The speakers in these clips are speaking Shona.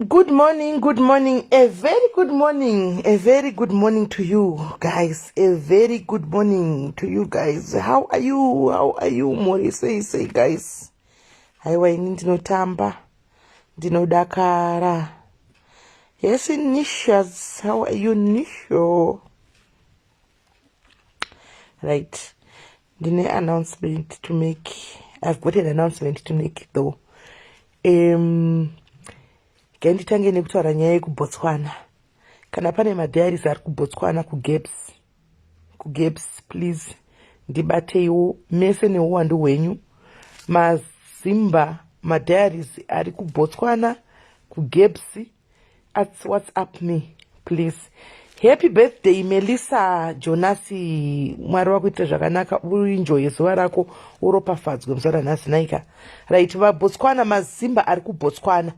Good morning, a very good morning to you guys, a very good morning to you guys. How are you, Mori? Say guys. Aiwa, ini ndinotamba, ndinodakara. Yes, Nishas, how are you, Nisho? Right, ndine announcement to make. I've got an announcement to make though. Nganditange nekutaura nyaya yekuBotswana. Kana pane madhiaries ari kuBotswana kuGapes, please ndibateiwo mese neuwandu hwenyu. Mazimba madhiaries ari kuBotswana kuGapes, WhatsApp me please. Happy birthday Melissa Jonasi, Mwari wakuita zvakanaka, uenjoy zuva rako, uropafadzwe muzuva ranhasi naika. Right, vaBotswana mazimba ari kuBotswana.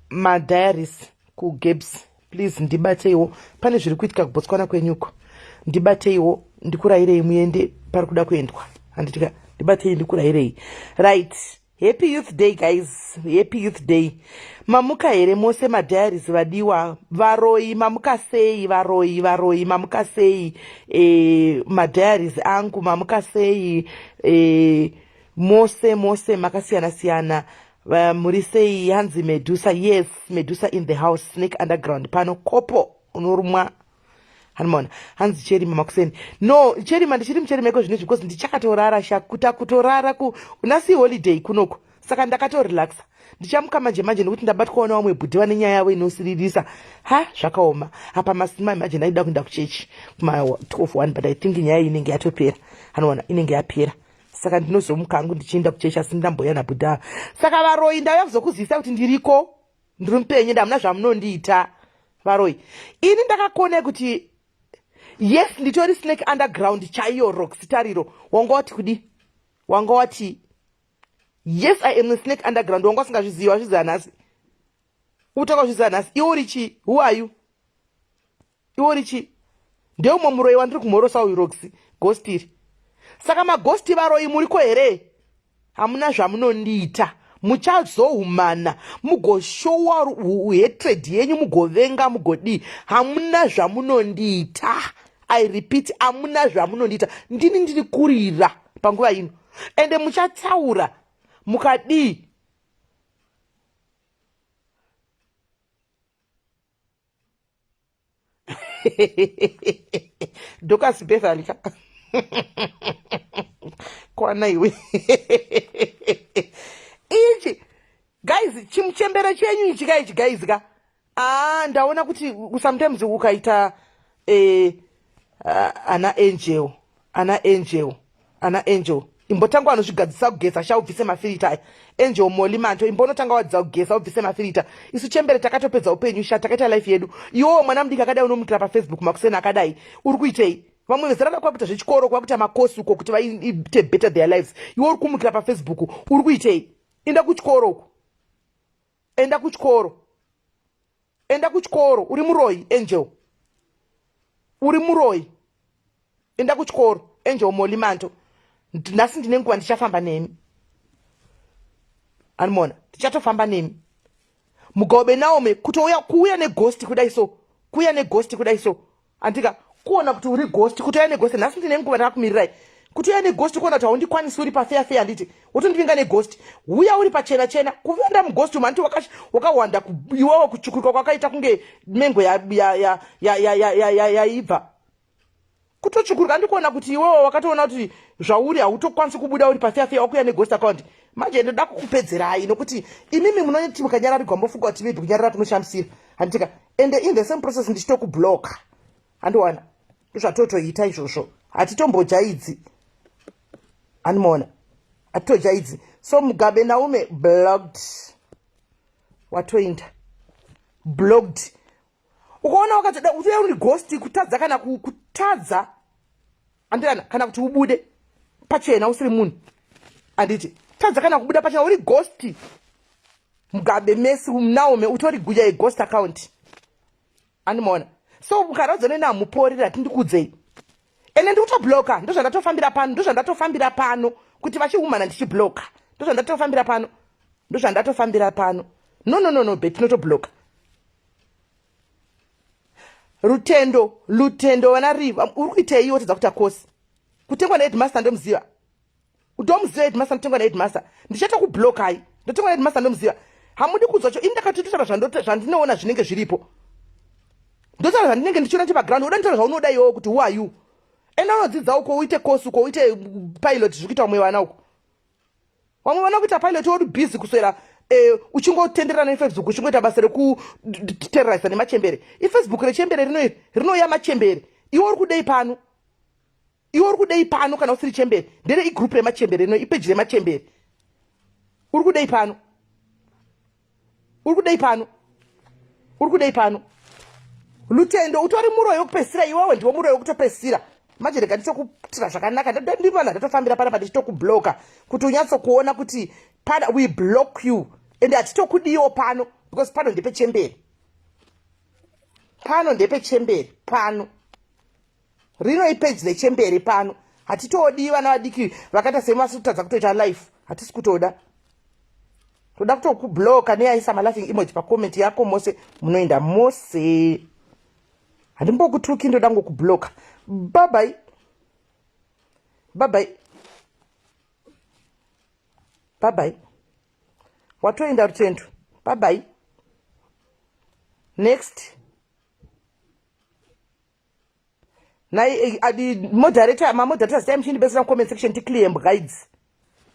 Madiaries kuGapes, please ndibateiwo. Pane zviri kuitika kuBotswana kwenyuko, ndibateiwo, ndikurayirei muende pari kuda kuendwa. Handitika ndibatei ndikurayirei. Right, happy youth day guys, happy youth day. Mamuka here mose madiaries vadiwa, varoi mamuka sei, varoi mamuka sei, madiaries angu mamuka sei, mose makasiyana siyana. Murisei hanzi Medusa. Yes, Medusa in the house. Snake underground pano kopo unorumwa hanimona hanzi Cherima makuseni. No Cherima ndichiri mucherima iko zvinezvi because ndichakatorara shakuta kutorara unasi holiday kunoko, saka ndakatorelaxa. Ndichamuka manje nekuti ndabatwawo vamwe bhudhi vane nyaya yavo inosiririsa. Zvakaoma apa masima imagine aida kuenda kuchechi kuma 12:01 but I think nyaya inenge yatopera. Hanimona inenge yapera, saka ndinozomuka hangu ndichienda kuchechi asi ndamboya nabhudha. Saka varoi ndauya kuzokuzivisa kuti ndiriko, ndiri mupenyu, ndamuna zvamunondiita varoi. Ini ndakakone kuti yes nditori Snake underground chaiyo rockstariro. Wangawati kudi, wangawati yes I am the Snake underground. Wanga usingazviziva zviziva nhasi, utaka zviziva nhasi. Iwo richi, who are you? Iwo richi ndeumwe muroi wandiri kumhorosa uyu roxy ghostiri. Saka maghosti varoi muriko here? Hamuna zvamunondiita, muchazohumana mugoshowa hatred yenyu, mugovenga, mugodi. Hamuna zvamunondiita, I repeat, hamuna zvamunondiita. Ndini ndiri kurira panguva ino ende muchatsaura mukadi. Dokas Bethalika kwana iwe ichi guys, chimuchembera chenyu ichi guys ka. Ndaona kuti sometimes ukaita ana angel imbotanga wanozvigadzisa kugesa shaubvise mafirita. Angel Moli Manto imbonotanga wadzisa kugesa ubvise mafirita. Isu chembere takatopedza upenyu sha takaita life yedu. Iwo mwana mudiki akadai unomukira paFacebook makusena akadai uri kuitei. Vamwe vezera kwakuita zvechikoro, kwakuita makosi uko kuti vaite better their lives. Iwo uri kumukira paFacebook uri kuitei. Enda kuchikoro uko, enda kuchikoro. Uri muroi Angel, uri muroi, enda kuchikoro Angel Moli Manto. Nhasi ndine nguva ndichafamba nemi, hanimona ndichatofamba nemi. Mugabe Naomi kuuya neghosti kudai so andika kuona kuti uri ghost, kutouya neghosti. Nhasi ndine nguva ndakakumirirai kutouya neghosti, kuona kuti haundikwanisi uri pafair handiti wotondipinga neghosti. Uya uri pachena kuvenda mughosti manti wakawanda iwawo kuchukuruka kwakaita kunge mengo yaibva kutochukuruka. Ndikuona kuti iwewe wakatoona kuti zvauri hautokwanisi kubuda uri pafair wakuya neghost account. Manje ndoda kukupedzerai nokuti imimi munoti mukanyararirwa mofunga kuti maybe kunyarara kunoshamisira handitika, and in the same process ndichitokubloka. Handiwana zvatotoita izvozvo, hatitombojaidzi hanimona, hatitojaidzi. So Mugabe Naume blocked, watoinda blocked. Ukaona wakatoda kuti uri ghost kutadza kana kutadza andana kana kuti ubude pachena usiri munhu. Anditi tadza kana kubuda pachena uri ghost Mugabe Messi Naomi utori guya a ghost account. Animona. So mukarodzana namuporera tindikudzei. Ene ndikutobloka ndozvandatofambira pano ndozvandatofambira pano kuti vachiumana ndichibloka ndozvandatofambira pano ndozvandatofambira pano no bet tinotobloka lutendo vana riva uri kuitei wotedza kuti akosi kutengwa naheadmaster ndomuziva ndomuziva headmaster ndotengwa naheadmaster ndichatokublokai ndotengwa naheadmaster ndomuziva hamudi kudzvacho ini ndakatitotaura zvandinoona zvinenge zviripo ndotaura zvandinenge ndichiona ndipaground uda nditaura zvaunoda iwowo kuti who are you ena unodzidza uko uite kosi uko uite pilot zvikuita vamwe vana uko vamwe vana kuita pilot uri busy kuswera uchingotenderana nefacebook uchingoita basa rekuterrorisa nemachembere ifacebook rechembere rinoya machembere iwe uri kudei pano kana usiri chembere ndere igroup remachembere rino ipeji remachembere uri kudei pano lutendo utori muroyo wekupesira iwewe ndiwo muroyo wekutopesira manje rega nditokutira zvakanaka ndipana ndatofambira panapa ndichitokubloka kuti unyatsokuona kuti we block you ende hatitokudiwo pano because pano ndepechembere pano rino ipeji rechembere pano hatitodi vana vadiki vakaita semasi kutadza kutoita life hatisi kutoda toda kutokubloka neaisa malaughing emoji pacomment yako mose munoenda mose handimbokutuki ndoda ngokubloka bye bye watoenda rutendo bye next nai mamoderators time chindibesera comment section ticlear mbwa idzi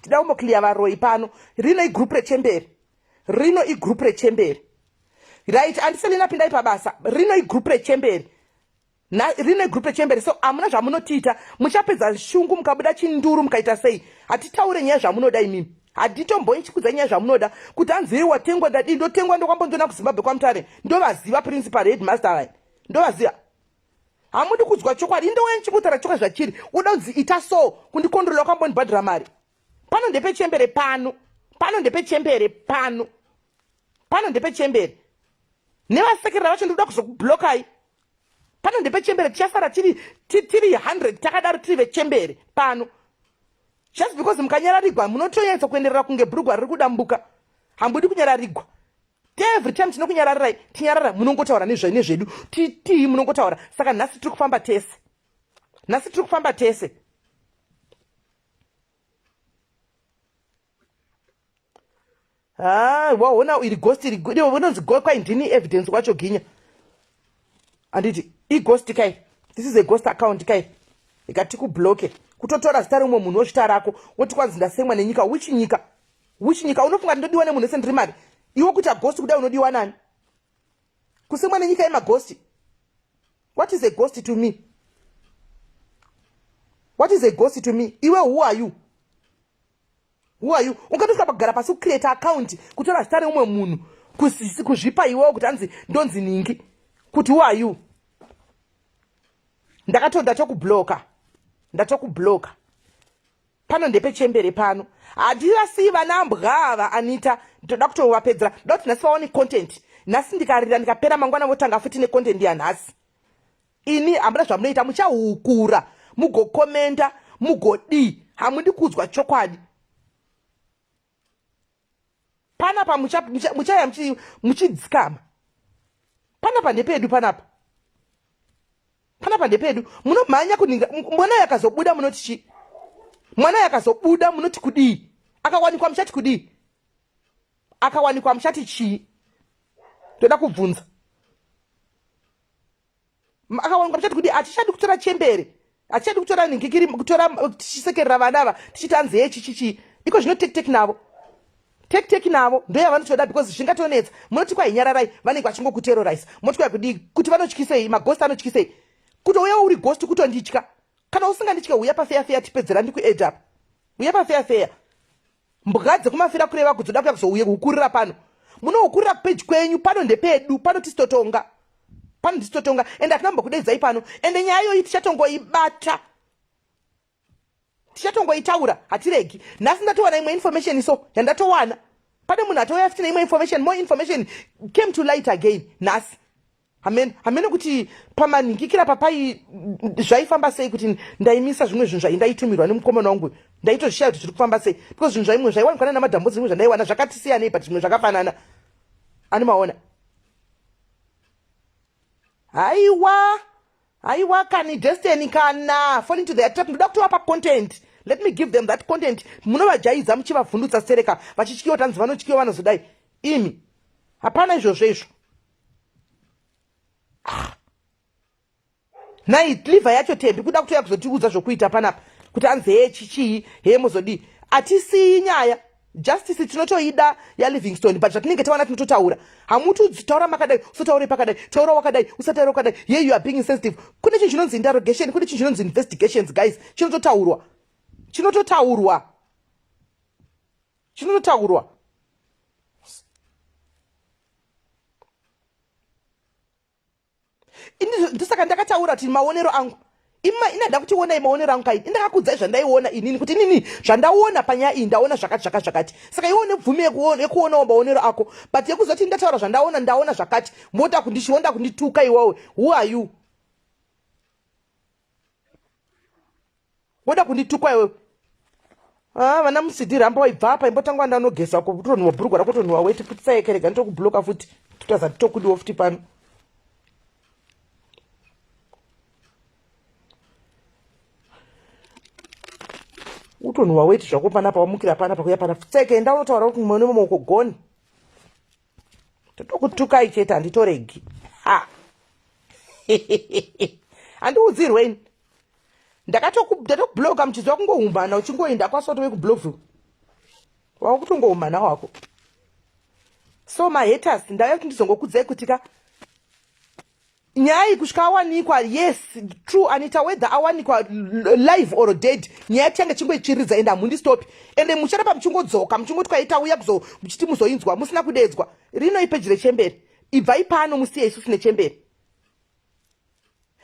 tida kumboclear varoi pano rino igroup rechembere right andiseli napindai pabasa rino igroup rechembere so amuna zvamunotiita muchapedza shungu mukabuda chinduru mukaita sei hatitaure nyaya zvamunoda imimi handitombonchikudza nyaya zvamunoda kuti hanziri watengwa ndadii ndotengwa ndokwambondona kuzimbabwe kwamutare ndovaziva principal headmaster line ndovaziva hamudi kudzwa chokwadi indouya nchikutaura chokwadi zvachiri uda kunzi ita so kundikondorola kwambondibhadhira mari pano ndepechembere nevasekera vacho ndoda kuzokublokai pano ndepechembere tichasara tiri 100 takadaro tiri vechembere pano just because mukanyararigwa munotonyatsa kuenderera kunge bhurugwa riri kudambuka hambudi kunyararigwa every time tinokunyararirai tinyarara munongotaura nezvedu tii munongotaura saka nhasi tiri kufamba tese waona iri ghost unonzi kwai ndini evidence kwacho ginya anditi ighost kai this is a ghost account kai ikati kubloke kutotora zita remumwe munhu wozvita rako woti kwanzi ndasemwa nenyika which nyika unofunga ndinodiwa nemunhu esendiri mari iwe kuti aghost kudai unodiwa nani kusemwa nenyika yemagosti what is a ghost to me iwe who are you ungatosvika pagara pasi kucreate account kutora zita remumwe munhu kuzvipa iwewo kuti hanzi ndonzi ningi kuti who are you ndatokubloka pano ndepechembere pano handivasiyi vana mbwava anita ndoda kutovapedzera ndoda kuti nhasi vaone content nhasi ndikarira ndikapera mangwana votanga futi necontent yanhasi ini hamuna zvamunoita muchahukura mugokomenda mugodii hamudi kudzwa chokwadi panapa muchaya muchidzikama panapa ndepedu munomhanya kuninga mwana yakazobuda munoti chi munoti kudii akawanikwa muchati chii toda kubvunza akawanikwa muchati kudii hatichadi kutora chembere hatichadi kutora ningikiri kutora tichisekerera vana ava tichiti hanzi hechichichi iko zvino teki navo ndo yavanotoda because zvingatonetsa munoti kwai nyararai vanenge vachingokuterrorisa munoti kwai kudii kuti vanotyisei magosti anotyisei kuti uya uri ghost kutonditya kana usinganditye uya pafeya tipedzera ndikuedapa uya pafeya mbwa dzekumafira kureva kudzoda kuya kuzohukurira pano munohukurira kupeji kwenyu pano ndepedu pano tisitotonga ende hatinambokudaidzai pano ende nyaya yoyi tichatongoibata tichatongoitaura hatiregi nhasi ndatowana imwe information so yandatowana pane munhu atouya futi neimwe information, more information came to light again nhasi. Hamene kuti pamanhingikira papai zvaifamba sei kuti ndaimisa zvimwe zvinhu zvaindaitumirwa nemukomana wangu ndaitozvishaya kuti zviri kufamba sei, because zvinhu zvaimwe zvaiwanikwana namadhambo zvimwe zvandaiwana zvakati siyanei but zvimwe zvakafanana. Ani maona haiwa kani destiny kana falling to their trap. Ndoda kutovapa content, let me give them that content. Munovajaiza muchivavhundutsa sereka vachityiwa tanzi vanotyiwa vanozodai. Imi hapana izvozvo izvo. Nai liver yacho tembi kuda kutoya kuzotiudza zvokuita panapa kuti anzi chichii muzodi atisi nyaya justice tinotoida ya Livingstone but zvatinenge tawana tinototaura. Hamuti taura makadai usotaure pakadai, taura wakadai usataura wakadai. Here you are being insensitive. Kune chinhu chinonzi interrogation, kune chinhu chinonzi investigations guys. Chinototaurwa. Ndisaka ndakataura kuti maonero angu inada kuti onai maonero angu kaini ndakakudzai zvandaiona inini kuti inini zvandaona panyaya iyi ndaona zvakati. Saka iwo nebvume yekuonawo maonero ako but yekuzoti ndataura ndaona zvakati mota kundishonda kundituka iwawe. Who are you? Woda kundituka iwewe? Vana musidhi ramba waibva apa imbotangwa ndanogesa kutonhuwa bhurugwa rako tonhuwa weti putsaekerega nditokubloka futi tutaza titokudiwo futi pano. Utonhuwa weti zvako panapa wamukira panapa kuya panapa tseke ndaunotaura kuti mune mumaoko goni totokutukai chete handitoregi. Handiudzirweni ndatokubloka muchizwa kungohumbana uchingoenda kwasoto wekublovhu wakutongohumbana wako. So my haters ndauya kuti ndizongokudzai kutika nyaya kusvika awanikwa. Yes true Anita, whether awanikwa live or dead nyaya change chingoichiridza ende hamundistopi ende mucharapa muchingodzoka muchingoti kwaitauya muchiti muzoinzwa musina kudedzwa. Rino ipeji rechemberi ibvai pano musiye isusu nechemberi.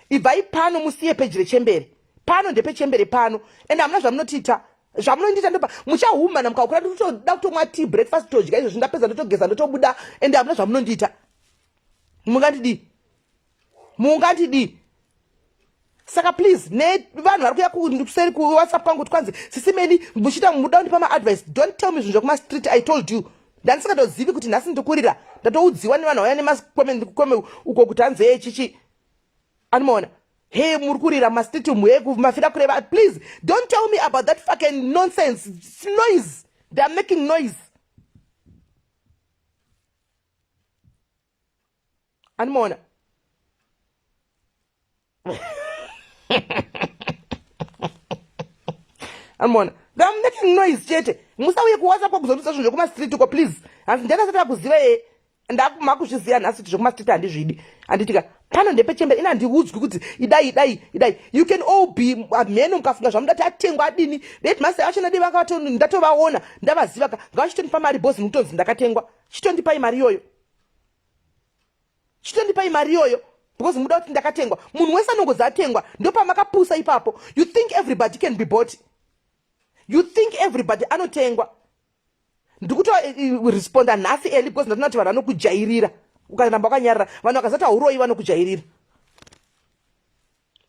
Ibvai pano musiye peji rechemberi. Pano ndepechemberi pano ende hamuna zvamunotiita zvamunondita ndopa muchahumana mukaukura toda kutomwa tea breakfast todya izvo zvindapedza ndotogeza ndotobuda ende hamuna zvamunondita. Mungandidi. Saka please vanhu vari kuya kuseri kuwhatsapp kwangu kuti kwanzi SIS MELLY muchita muda kundipa maadvice. Don't tell me zvinhu zvekuma-street. I told you ndandisingatozivi kuti nhasi ndikurira ndatoudziwa nevanhu vauya nemakweme uko kuti hanzi chichi anomaona muri kurira mastreet mafira kureva. Please don't tell me about that fucking nonsense. It's noise. They are making noise. Anomaona amona they're making noise chete. Musauye kuwhatsapp kuzondisa zvinhu zvekuma-street uko please. Hanzi ndakasati akuziva ndakumakuzviziva nhasi kuti zvekuma-street handizvidi. Handitika pano ndepechemberi ina handiudzwi kuti idai. You can all be mhene mukafunga zvamudati atengwa adini date mase achona diva akavatoni ndatovaona ndavaziva ngavachitondipa mari bhosi mutonzi ndakatengwa. Chitondipai mari yoyo because muda kuti ndakatengwa. Munhu wese anongozi atengwa ndopamakapusa ipapo. You think everybody can be bought? You think everybody anotengwa? Ndikutoresponda nhasi eli because ndatina kuti vanhu vanokujairira ukaramba wakanyarara. Vanhu vakazati hauroi vanokujairira.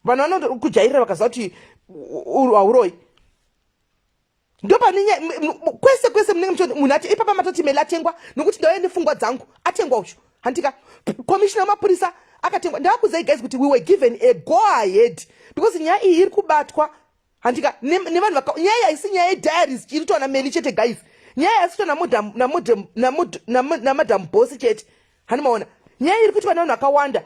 Vanhu vanokujairira vakaziva kuti hauroi. Ndopane kwese munenge munhu ati ipapa matoti MELLY atengwa nokuti ndauya nepfungwa dzangu atengwa ucho. Handika commissioner wamapurisa akatengwa. Ndakuzai guys kuti we were given a go ahead because nyaya iyi iri kubatwa. Handika nevanhu nyaya haisi nyaya yediaries iriitwa naMelly chete guys. Nyaya yasiitwa namadam boss chete. Hanimaona nyaya iri kuitwa navanhu vakawanda.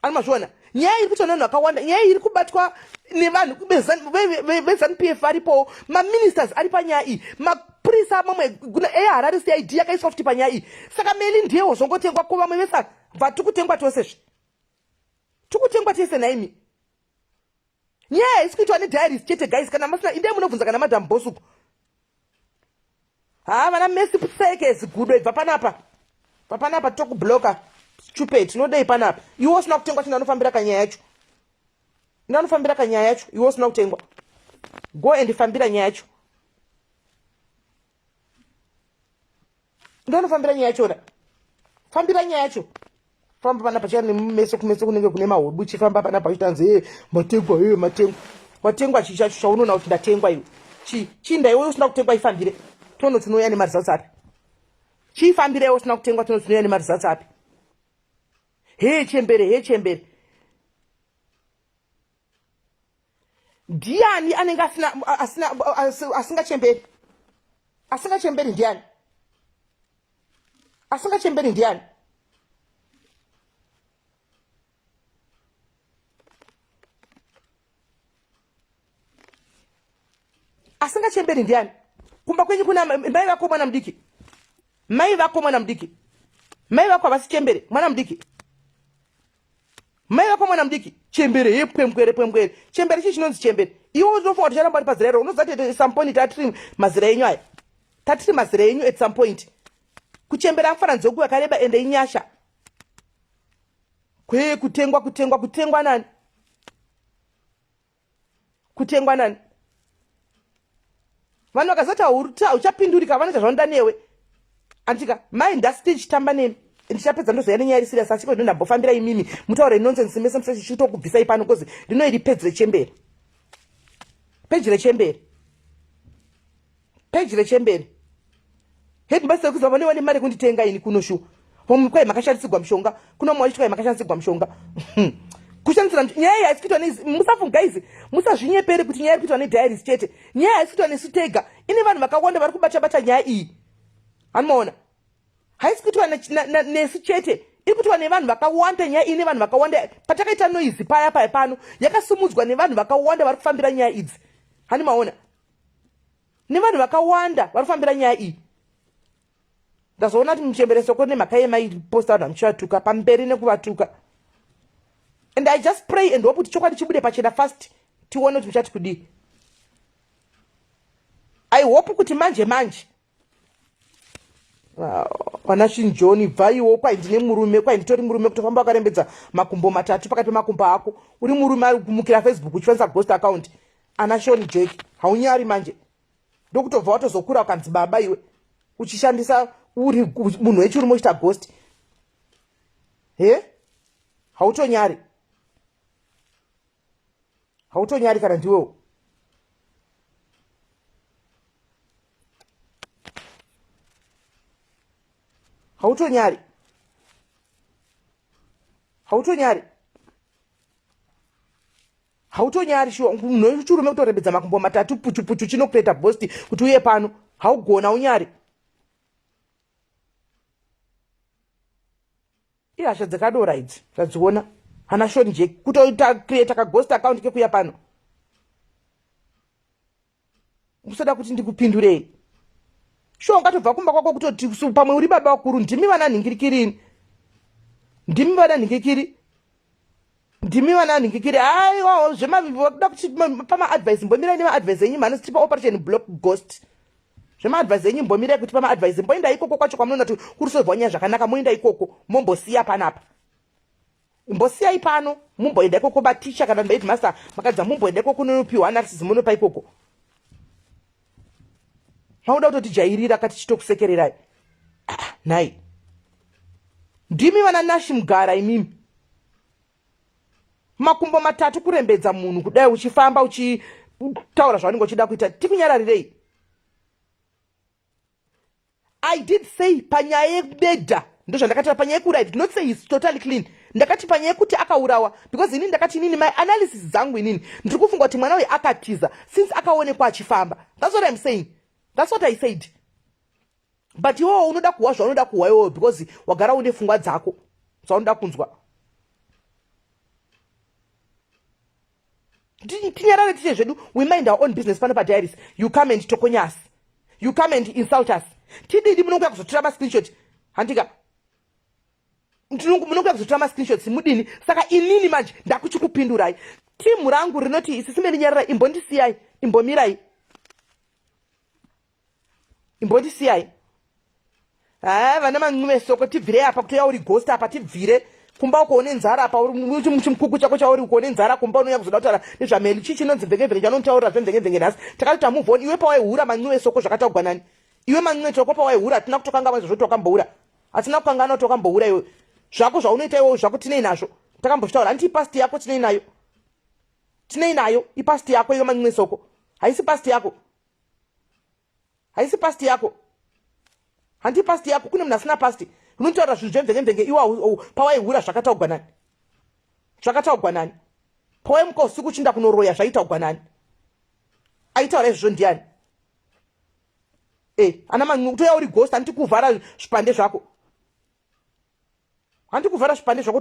Animazviona nyaya iri kuitwa navanhu vakawanda. Nyaya iri kubatwa nevanhu veZANU-PF varipo, maministers ari panyaya iyi, mapurisa mamwe eHarare CID yakaiswa futi panyaya iyi. Saka MELLY ndiyewo zvongotengwa ko vamwe vese vatikutengwa tosezve. Tikutengwa tese naimi. Nyaya isi kuitwa nediaries chete guys. Kana masina inde munobvunza kana madam boss uko. Vana Messi putseke zigudo ibva panapa tokubloka stupid tinodei panapa. Iwo usina kutengwa china anofambira kanyaya yacho. Ndinofambira kanyaya yacho iwo usina kutengwa. Go and fambira nyaya yacho. ndonofambira nyaya yacho fambira nyaya yacho famba pana pachana nemeso kumeso kunenge kune mahobu chifamba pana pachitanzi matengwa chichacho chaunoona kuti ndatengwa iwe chinda iwe usina kutengwa ifambire tono tinouya nemarizatsi api chifambire iwe usina kutengwa tono tinouya nemarizatsi api chembere ndiani anenge asingachemberi ndiani asingachemberi ndiani asingachemberi ndiani kumba kwenyu kuna mai vako mwana mdiki mai vako havasi chembere mwana mdiki mai vako mwana mdiki chembere yepwemkwere chembere chi chinonzi chembere iwe unofa kuti charamba uri pazera iro unozati at some point tatiri mazera enyu aya tatiri mazera enyu at some point kuchembera afana nzoku yakareba ende inyasha kutengwa nani vanhu vakazati hauchapindurika vanoita zvanoda newe andika mai ndasitichitamba nemi ndichapedza ndozoya nenyaya iri serious asi kwezvo ndambofambira imimi mutaure nonsense mese muse chichitokubvisai pano kozi rino iri peji rechembere hedi mbasire kuziva vanewa nemari kunditenga ini kunoshu kwai makashandisirwa mushonga kuno mwa chikwai makashandisirwa mushonga kushandisira nyaya iyi haisikuitwa musafunga izi musazvinyepere kuti nyaya iri kuitwa nediaries chete nyaya haisikuitwa nesu tega ine vanhu vakawanda vari kubata nyaya iyi hanomaona haisi kuitwa nesu chete iri kuitwa nevanhu vakawanda nyaya ine vanhu vakawanda patakaita noizi paya pano yakasimudzwa nevanhu vakawanda vari kufambira nyaya idzi hani maona nevanhu vakawanda vari kufambira nyaya iyi ndazoona kuti muchembere soko nemhaka yemaiposta vanhu vamuchivatuka pamberi nekuvatuka and I just pray and hope kuti chokwadi chibude pachena fast tione kuti muchati kudii I hope kuti manje pana shinjoni bvaiwo kwai ndine murume kwai nditori murume kutofamba wakarembedza makumbo matatu pakati pemakumbo ako uri murume ari kumukira Facebook uchifambisa ghost account ana shoni jeki haunyari manje ndokutobva watozokura ukanzi baba iwe uchishandisa uri munhu wechirume uchita ghost hautonyari kana ndiwewo hautonyari shuwa munhu wechirume kutorembedza makumbo matatu puchu chinokureta ghost kuti uye pano haugona unyari ihasha dzakadora idzi tadziona hana shoni jeki kutoita create kaghost account kekuya pano usoda kuti ndikupindurei shuwa ungatobva kumba kwako kutoti pamwe uri baba wakuru ndimi vana nhingirikiri aiwa zvemaoda kuti pamaadvice mbomirai nemaadvice enyu mhano sitipa operation block ghost zvemaadvice enyu mbomirai kuti pamaadvice mboenda ikoko kwacho kwamunoona kuti kurisovhwa nyaya zvakanaka moenda ikoko mombosiya panapa mbosiyai pano mumboenda ikoko baticha kana headmaster makadza mumboenda ikoko kunopiwa analysis munopa ikoko mauda kutotijairira kati chitokusekererai nhai ndimi vana nashi mugara imimi makumbo matatu kurembedza munhu kudai uchifamba uchitaura zvaunenge uchida kuita tikunyararirei I did say panyaya yebedha ndozvandakataura panyaya yekuura I did not say he's totally clean ndakati panyaya yekuti akaurawa because inini ndakati inini my analysis dzangu inini ndiri kufunga kuti mwana uyu akatiza since akaonekwa achifamba that's what I'm saying that's what I said but iwewo unoda kuhwa zvaunoda kuhwa iwewo because wagara une pfungwa dzako dzaunoda kunzwa tinyarare tiche zvedu we mind our own business pano padiaries you come and tokonya us you come and insult us tididi munongoya kuzotora mascreenshot handika munongoya kuzotora mascreenshots mudini saka inini manje ndakuchikupindurai timu rangu rinoti isisi melinyarara imbondisiyai imbomirai imbondisiyai vana man'ume soko tibvire apa kutoya uri ghost apa tibvire kumba ukoone nzara apa uri muchimukuku chako chauri ukoone nzara kumba unouya kuzoda kutaura nezvamheli chii chinonzi mvengevhenge chanotaurira zvemvengevhenge nhasi takati tamuvhoni iwe pawaihura man'ume soko zvakataugwa nani iwe man'eto kopa waihura hatina kutokangana izvo tokamboura hatina kukangana tokamboura iwe zvako zvaunoita iwewo zvako tinei nazvo takambozvitaura handiti ipasti yako tinei nayo ipasti yako iwe man'esoko haisi pasti yako handiti pasti yako kune munhu asina pasti unotaura zvinhu zvemvenge iwe pawaihura zvakataugwa nani pawaimuka usiku uchinda kunoroya zvaitaugwa nani aitaura izvozvo ndiani ana man'u toya uri ghost handiti kuvhara zvipande zvako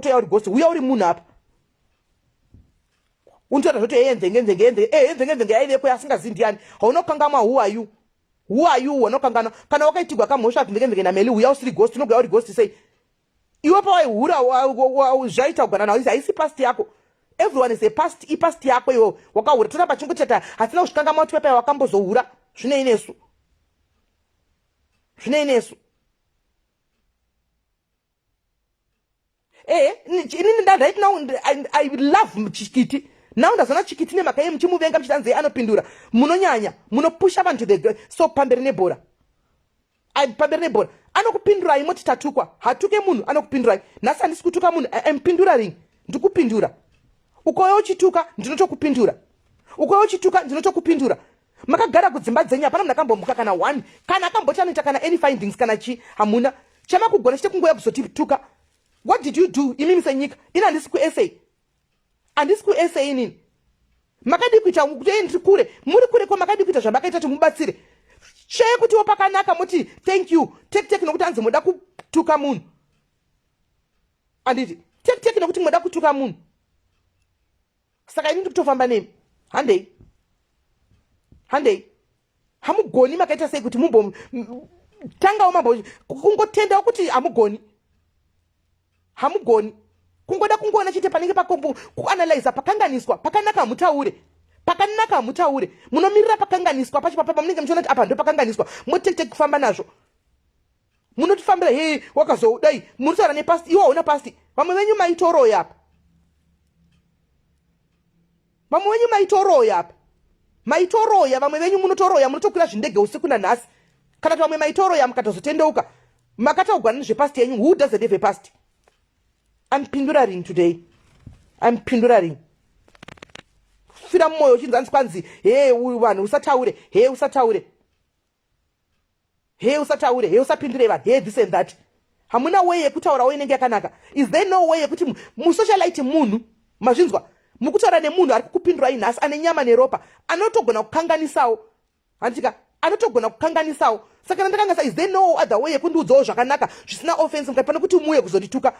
toya uri ghost uya uri munhu apa untoda zvoti enzenge yaiveko asingazivi ndiani hauna kukanganwa who are you wanokanganwa kana wakaitigwa kamhosva mvenge naMelly uya usiri ghost unogaya uri ghost sei iwe pawaihura zvaitaugwa nani haisi past yako everyone is a past ipast yako iwe wakahura toramba chingoteta hatina kusvikangama kuti pepa wakambozohura zvinei nesu inini ndaiti I love chikiti now ndazana chikiti nemhaka ye muchimuvenga muchitanzei anopindura munonyanya munopusha vanhu so pamberi nebhora anokupindurai moti tatukwa hatuke munhu anokupindurai nhasi handisi kutuka munhu impinduring ndikupindura ukouya uchituka ndinotokupindura makagara kudzimba dzenyu hapana munhu akambomuka kana one kana akamboti anoita kana any findings kana chi hamuna chamakugona chete kungoya kuzotituka. What did you do imimi senyika ini handisi ku-SA inini makadi kuita kuti kure muri kure ko makadi kuita zvamakaita kuti mubatsire sheye kuti pakanaka moti thank you tek nokuti anzi muda kutuka munhu anditi tek nokuti muda kutuka munhu saka ini ndikutofamba nemi handei hamugoni makaita sei kuti mumbo tangawo mambo kungotenda kuti hamugoni kungoda kungoona chete panenge pakombo kuanalyza pakanganiswa pakanaka mutaure munomirira pakanganiswa pacho papa munenge muchiona kuti apa ndo pakanganiswa motektek kufamba nazvo munotifambira wakazodai munotaura nepasti iwo hauna pasti vamwe venyu maitoroya apa vamwe venyu munotoroya munotokwira zvindege usiku nanhasi kana kuti vamwe maitoroya mukatozotendeuka makataugwa nezvepasti yenyu. Who doesn't have a past? I'm pinduraring today. Fira moyo uchinzanzi kwanzi vanhu usataure usapindure vanhu this and that hamuna way yekutaura inenge yakanaka. Is there no way yekuti musocialite munhu mazvinzwa mukutaura nemunhu ari kukupindurai nhasi ane nyama neropa anotogona kukanganisawo handika anotogona kukanganisawo saka ndakangasa is there no other way yekundiudzawo zvakanaka zvisina offense mukapana kuti muuye kuzondituka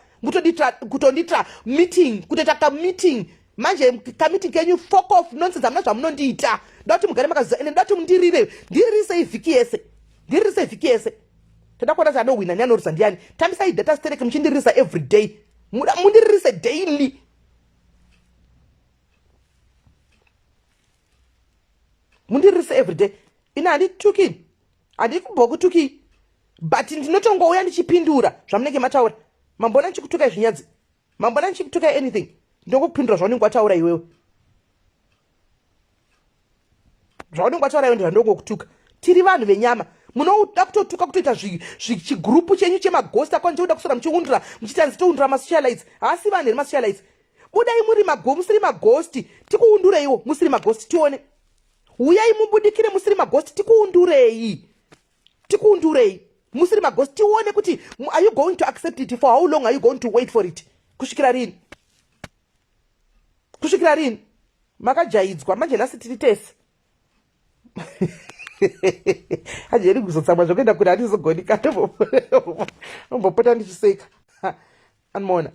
kutonditra meeting kutoita kameeting manje kameeting kenyu fuck off nonsense hamuna zvamunondiita ndoda kuti mugare makaziva ende ndoda kuti ndiririse ivhiki yese toda kuona kuti anowina nianorisa ndiani tambisai data stereke muchindirisa every day mundirise daily everyday ina handiti kumbokutuki but ndinotongouya ndichipindura zvamunenge mataura mambona ndichikutuka zvinyadzi mambona ndichikutuka anything ndongokupindura zvaunenge wataura iwewe ndandongokutuka tiri vanhu venyama munoda kutotuka kutoita chigrupu chenyu chemagost akoni choda kusora muchiundura muchitanzitoundura masocialites haasi vanhu here masocialites budai musiri magosti tikuundureiwo musiri magosti tione uyai mubudikire musiri magosti tikuundurei musiri magosti tione kuti are you going to accept it? For how long are you going to wait for it? kusvikira rini makajaidzwa manje nhasi tiri tese hajeri kuzotsamwa zvokuenda kuti handizogoni kana ombopota ndichiseka anomaona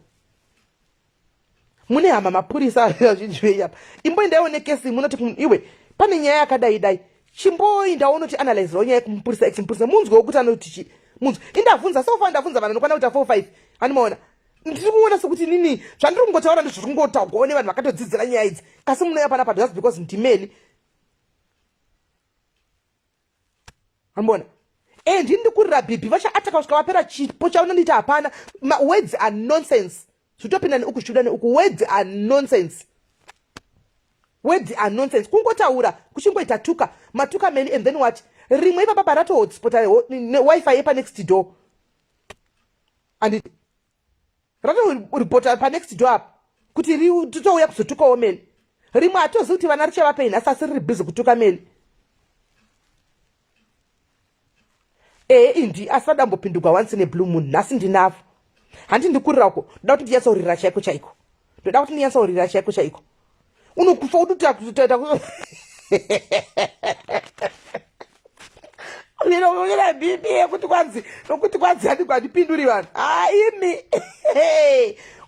mune hama mapurisa azhinji veyapa imboendawo nekesi munoti iwe pane nyaya yakadai chimboindawo unoti analyzerawo nyaya yekumupurisa echimpurisa munzwewo kuti anoti munzwe indabvunza sofa ndabvunza vanhu anokwana kuita 4-5 anomaona ndiri kuona sekuti nini zvandiri kungotaura ndizvo kungotaugwawo nevanhu vakatodzidzira nyaya idzi kasi munoya panapa just because ndimeli anomaona ndini ndikurira bhibhi vachaataka kusvika vapera chipo chaunonditi hapana words are nonsense zvitopinda neukuzviuda neuku words are nonsense kungotaura kuchingoita tuka matuka many and then what rimwe ipapa rato hotspota wifi yepa next door and rato ripota pa next door apa kuti totouya kuzotukawo meni rimwe hatozivi kuti vana richavapei nhasi asi riri bhizi kutuka meni indi asi vadambopinduka once in a blue moon nhasi ndinavo handi ndikurirako ndoda kuti ndiyatsaurira chaiko chaiko ndoda kuti ndiyatsaurira chaiko chaiko unokufa utotaita unokuira bibi yekuti kwanzi nokuti kwanzi handipinduri vanhu imi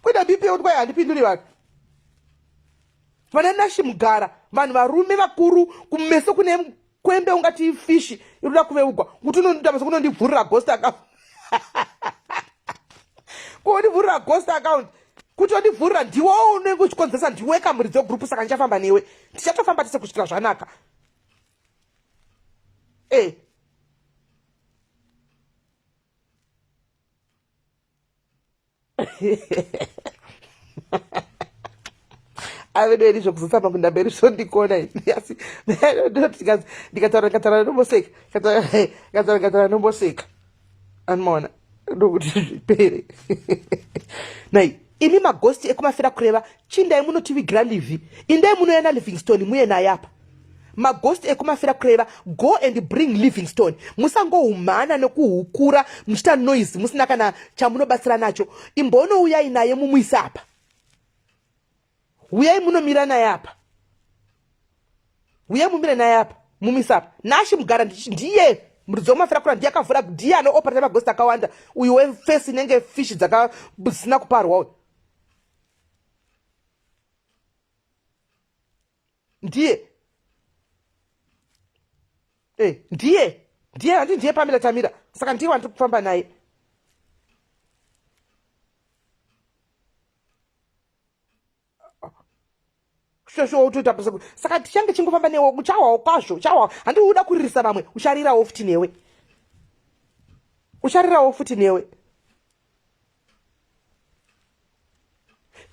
kuita bibi yekuti kwai handipinduri vanhu vana nashimugara vanhu varume vakuru kumeso kune kwembe ungati fishi iruda kuveugwa kuti unonditamaso kunondivhurira ghost account kundivhurira ghost account kuti ondivhurira ndiwo unenge uchikonzesa ndiwe kamuri dzegrupu saka ndichafamba newe tichatofamba tise kusvikira zvanaka avederi zvokuzosamba kundamberi zvondikona asi ndikataura nomboseka anomaona ndokuti zvipere nai imi maghosti ekumafira kureva chindai munotivigira livhi indai munoenda livingstone muye naye apa maghosti ekumafira kureva go and bring livingstone musangohumhana nekuhukura muchita noise musina kana chamunobatsira nacho imbonouyai naye mumuisa apa uyai munomira naye apa uyai mumire naye apa mumisa apa nashi mugara ndiye muridzi womafira kura ndiye akavhura ndiye anoopera maghosti akawanda uyu wefesi inenge fishi dzakasina kuparwa ndiye handi ndiye Pamela Tamira saka ndiye wandiri kufamba naye saka tichange chingofamba newe uchawawo kwazvo uchawawo handiuda kuririsa vamwe ucharirawo futi newe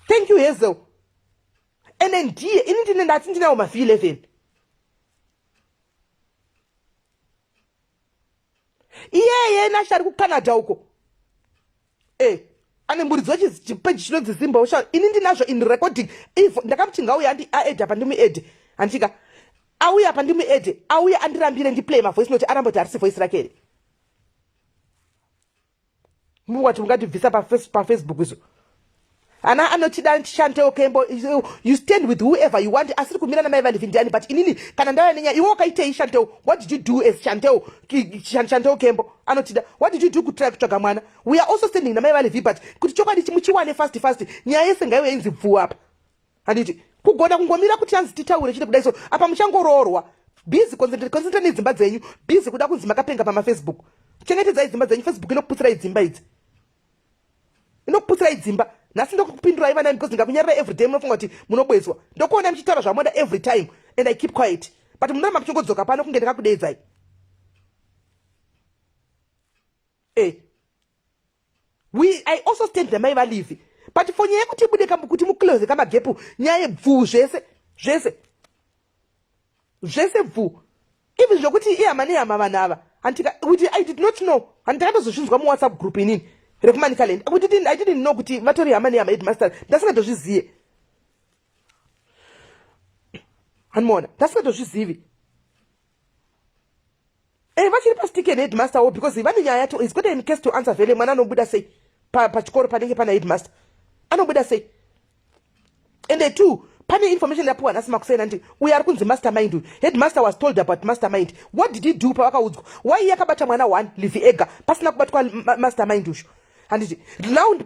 thank you Hazel ene ndiye ini ndine ndati ndinawo ma-V11 iyeye nashari kucanada uko ane muridzo chipeji chinonzi zimba usha ini ndinazvo in recording ivo ndakamuti ngauya andi aedha pandimuedhe andika auya pandimuedhe auya andirambire ndiplay mavoice note aramba kuti harisi voice rakere muwati mungatibvisa pafacebook izvo ana anotida Chanteo Kembo you stand with whoever you want asiri kumira namai vanhu vindiani but inini kana ndauya nenyaya iwe wakaitei Chanteo what did you do as Chanteo Kembo anotida what did you do kutry kutsvaga mwana we are also standing namai vanhu but kuti chokwadi chimuchiwane fast nyaya yese ngaiwe inzi bvuwa apa handiti kugona kungomira kuti yanzi titaure chite kudai so apa muchangoroorwa busy concentrate nedzimba dzenyu busy kuda kunzi makapenga pamafacebook chengetedzai dzimba dzenyu Facebook inokuputsirai dzimba idzi inokuputsirai dzimba nhasi ndokupindurai vana because ndingakunyarira every day munofunga kuti munobwezwa ndokuona muchitaura zvamoda every time and I keep quiet but munoramba muchingodzoka pano kunge ndakakudedzai I also stand namai valivi but for nyaya yekuti ibude kuti muclose kamagepu nyaya yebvuu zvese bvuu even zvokuti ihama nehama vanhu ava kuti I did not know handikatozozvinzwa muwhatsapp group inini rekumanikaland I didn't know kuti vatori hama nehama headmaster ndasingatozviziye hanimona ndasingatozvizivi vachiri pasitike neheadmaster because vane nyaya yacho is got a case to answer vele mwana anobuda sei pachikoro panenge pana headmaster anobuda sei and two pane information yapuwa nhasi makusena ndi uyo ari kunzi mastermind uyu headmaster was told about mastermind what did he do pavakaudzwa why yakabata mwana 1 livi ega pasina kubatwa mastermind uyu handiti round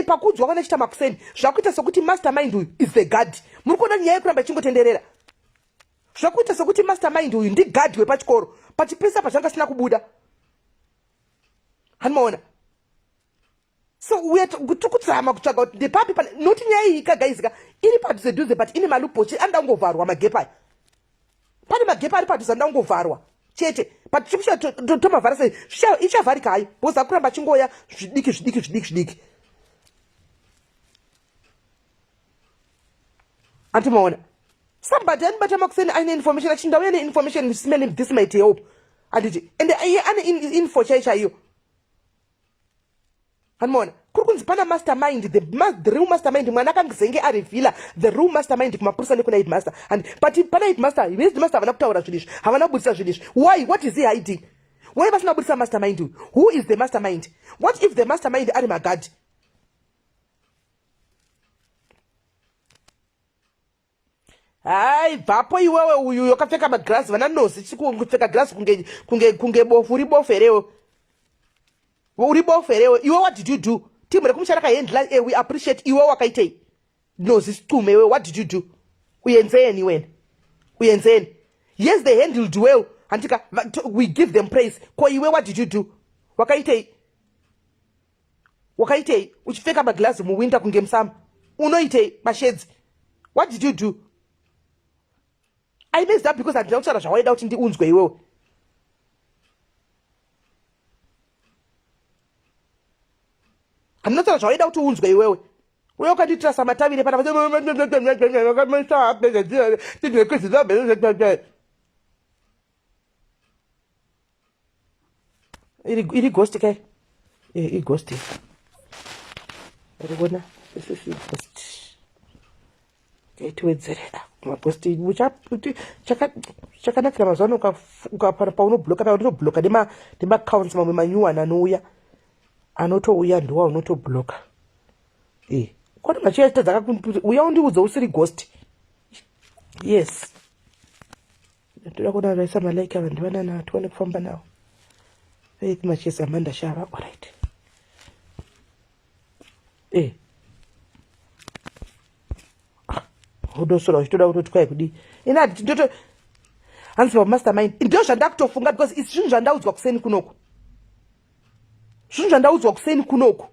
pakudzwa kwana chita makuseni zvakuita sokuti mastermind uyu is the guard muri kuona nyaya yekuramba ichingotenderera zvakuita sokuti mastermind uyu ndi guard wepachikoro pachipesa pazvanga sina kubuda hanimaona so tikuzama kutsvaga kuti ndepapi noti nyaya iyi ikagaizika iri padhuze but ine malupochi andangovharwa magepa aya pane magepa ari padhuze andangovharwa chete but tomavhara sei ichavharika hayo because akuramba achingoya zvidiki antimaona somebody anibata makuseni aine information achindauya neinformation smelling this might help anditi ende iye ane info chaiyo hanimona kuri kunzi pana mastermind the real mastermind mwana akangizenge arivhila the real mastermind kumapurisa nekuna headmaster and but pana headmaster havana kutaura zvinhu izvi havana kubudisa zvinhu izvi why what is he hiding why vasina kubudisa mastermind uyu who is the mastermind what if the mastermind ari magadi hai bvapo iwewe uyu wakapfeka maglasi vana nozi kupfeka glasi kunge bofu uri boferewo iwe what did you do timu rekumushara kahendla we appreciate iwe wakaitei nozi situme iwe what did you do uyenzeni wena uyenzeni yes they handled well antika we give them praise ko iwe what did you do wakaitei uchipfeka maglasi muwinter kunge musama unoitei mashedzi what did you do I messed up because I didn't know zvawaida kuti ndiunzwe iwewe handinotaura zvawaida kuti unzwe iwewe uye ukanditira samatavire pana iri ghost kai ighost arikuona kaitiwedzerera maposti chakanakira mazuva ano paunobloka paunotobloka nemacounts mamwe manyuwana anouya anotouya ndiwa unotobloka kwati machiaita dzakakuti uya undiudza usiri ghost yes toda kuona raisa malaika ava ndivana navo tiwane kufamba navo faith machesa amanda shava alright udosora uchitoda kutoti kwai kudi inati ndoto hanzi pamastermind ndo zvandakutofunga because isi zvinhu zvandaudzwa kuseni kunoku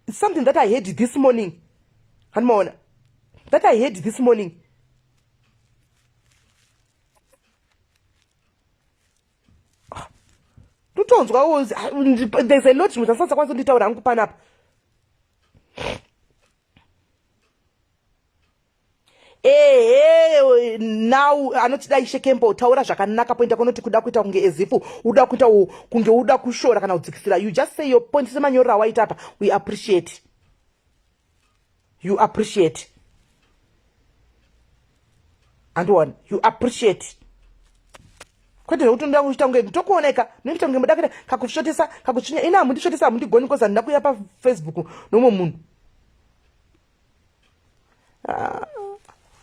it's something that I heard this morning hanimaona that I heard this morning totonzwa there's a lot zvimwe zvasasa kwanisa kunditaura hangu panapa now anotidai shekembo taura zvakanaka pointa kunoti kuda kuita kunge ezifu uda kuita kunge uda kushora kana kudzikisira you just say your point semanyorera waita apa we appreciate you appreciate and one you appreciate kwete zvekuti ndoda kuita kunge nditokuoneka ndinoita kunge mudakira kakushotesa kakuchinya ina mundishotesa hamundigoni koza ndakuya pafacebook nomwe munhu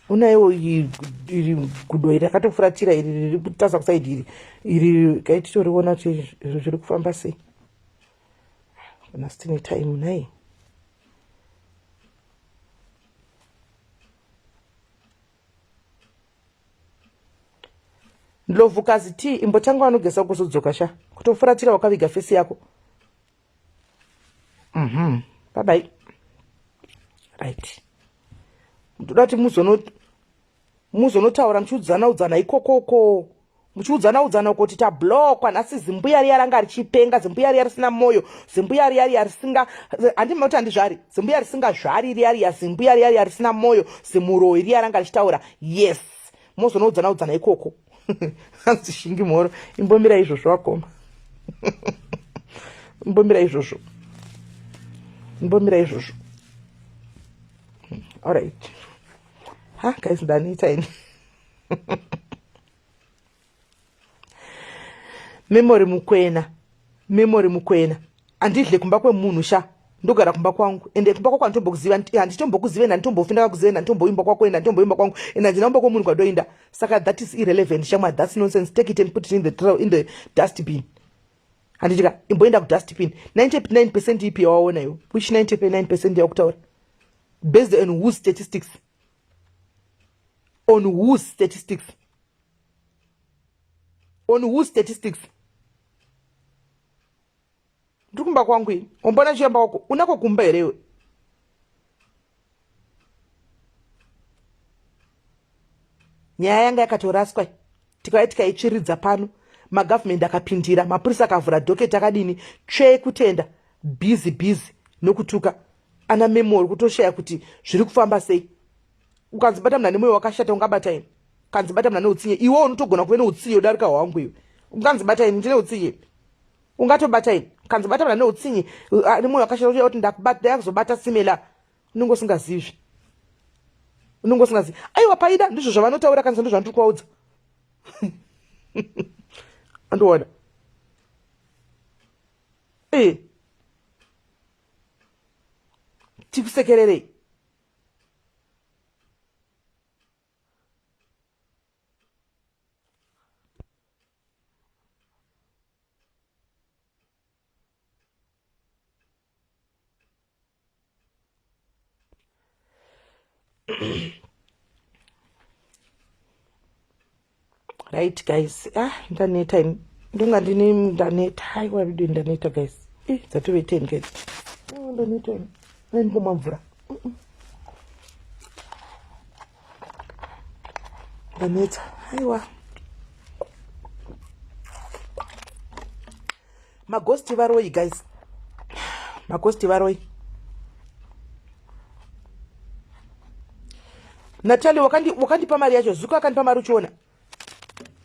unaiwo iri gudo iri rakatofuratira iri riri kutasa kusaidi iri kaititoriona kuti zviri kufamba sei kana sitine time nai ndlovhukazi ti imbotanga vanogesa kuzodzoka sha kutofuratira wakaviga fesi yako bye bye right ndoda kuti muzonotaura muchiudzana ikokoko muchiudzana kuti tablokwa nhasi zimbuya riya ranga richipenga zimbuya riya risina moyo zimbuya riya risinga handimauti handizvari zimbuya risinga zvari riya zimbuya riya risina moyo zimuroi riya ranga richitaura yes muzonoudzana ikoko hanzi shingi mhoro imbomira izvozvo wakoma imbomira izvozvo alright guys ndanita ini memory mukwena andidle kumba kwemunhu sha ndogara kumba kwangu ende kumba kwako anditombokuziva handitombokuziva handitombofinda kuziva handitomboimba kwako enda handitomboimba kwangu enda ndinaumba kwemunhu kwadoinda saka that is irrelevant shamwa that's nonsense take it and put it in the dustbin handitika imboenda kudustbin 99% ipi yawaona iwo which 99% yakutaura based on whose statistics on whose statistics ndikumba kwangu ini umbona chiyamba wako unako kumba here nyaya yanga yakatoraswa tikauya tikaichiridza pano magovernment akapindira mapurisa akavhura dhoketi akadini tsve kutenda busy nokutuka ana memory kutoshaya kuti zviri kufamba sei ukanzibata muna nemoyo wakashata ungabata ini kanzibata muna neutsinye iwe unotogona kuve neutsinye udarika hwangu iwe unganzibata ini ndine utsinye ungatobata ini kanzibata mna neutsinye ari munhu akashara kuti ndakuzobata simela unongosingazizvi aiwa paida ndizvo zvavanotaura kanzi ndizvo zvandiri kuvaudza andiona tikusekererei right guys ndaneta ini ndonga ndine ndaneta haiwa video ndaneta guys dzatove 10 guys ndaneta ini ndingomwa mvura ndaneta haiwa maghosti varoi guys maghosti varoi Natali wakandipa mari yacho zuka akandipa mari uchiona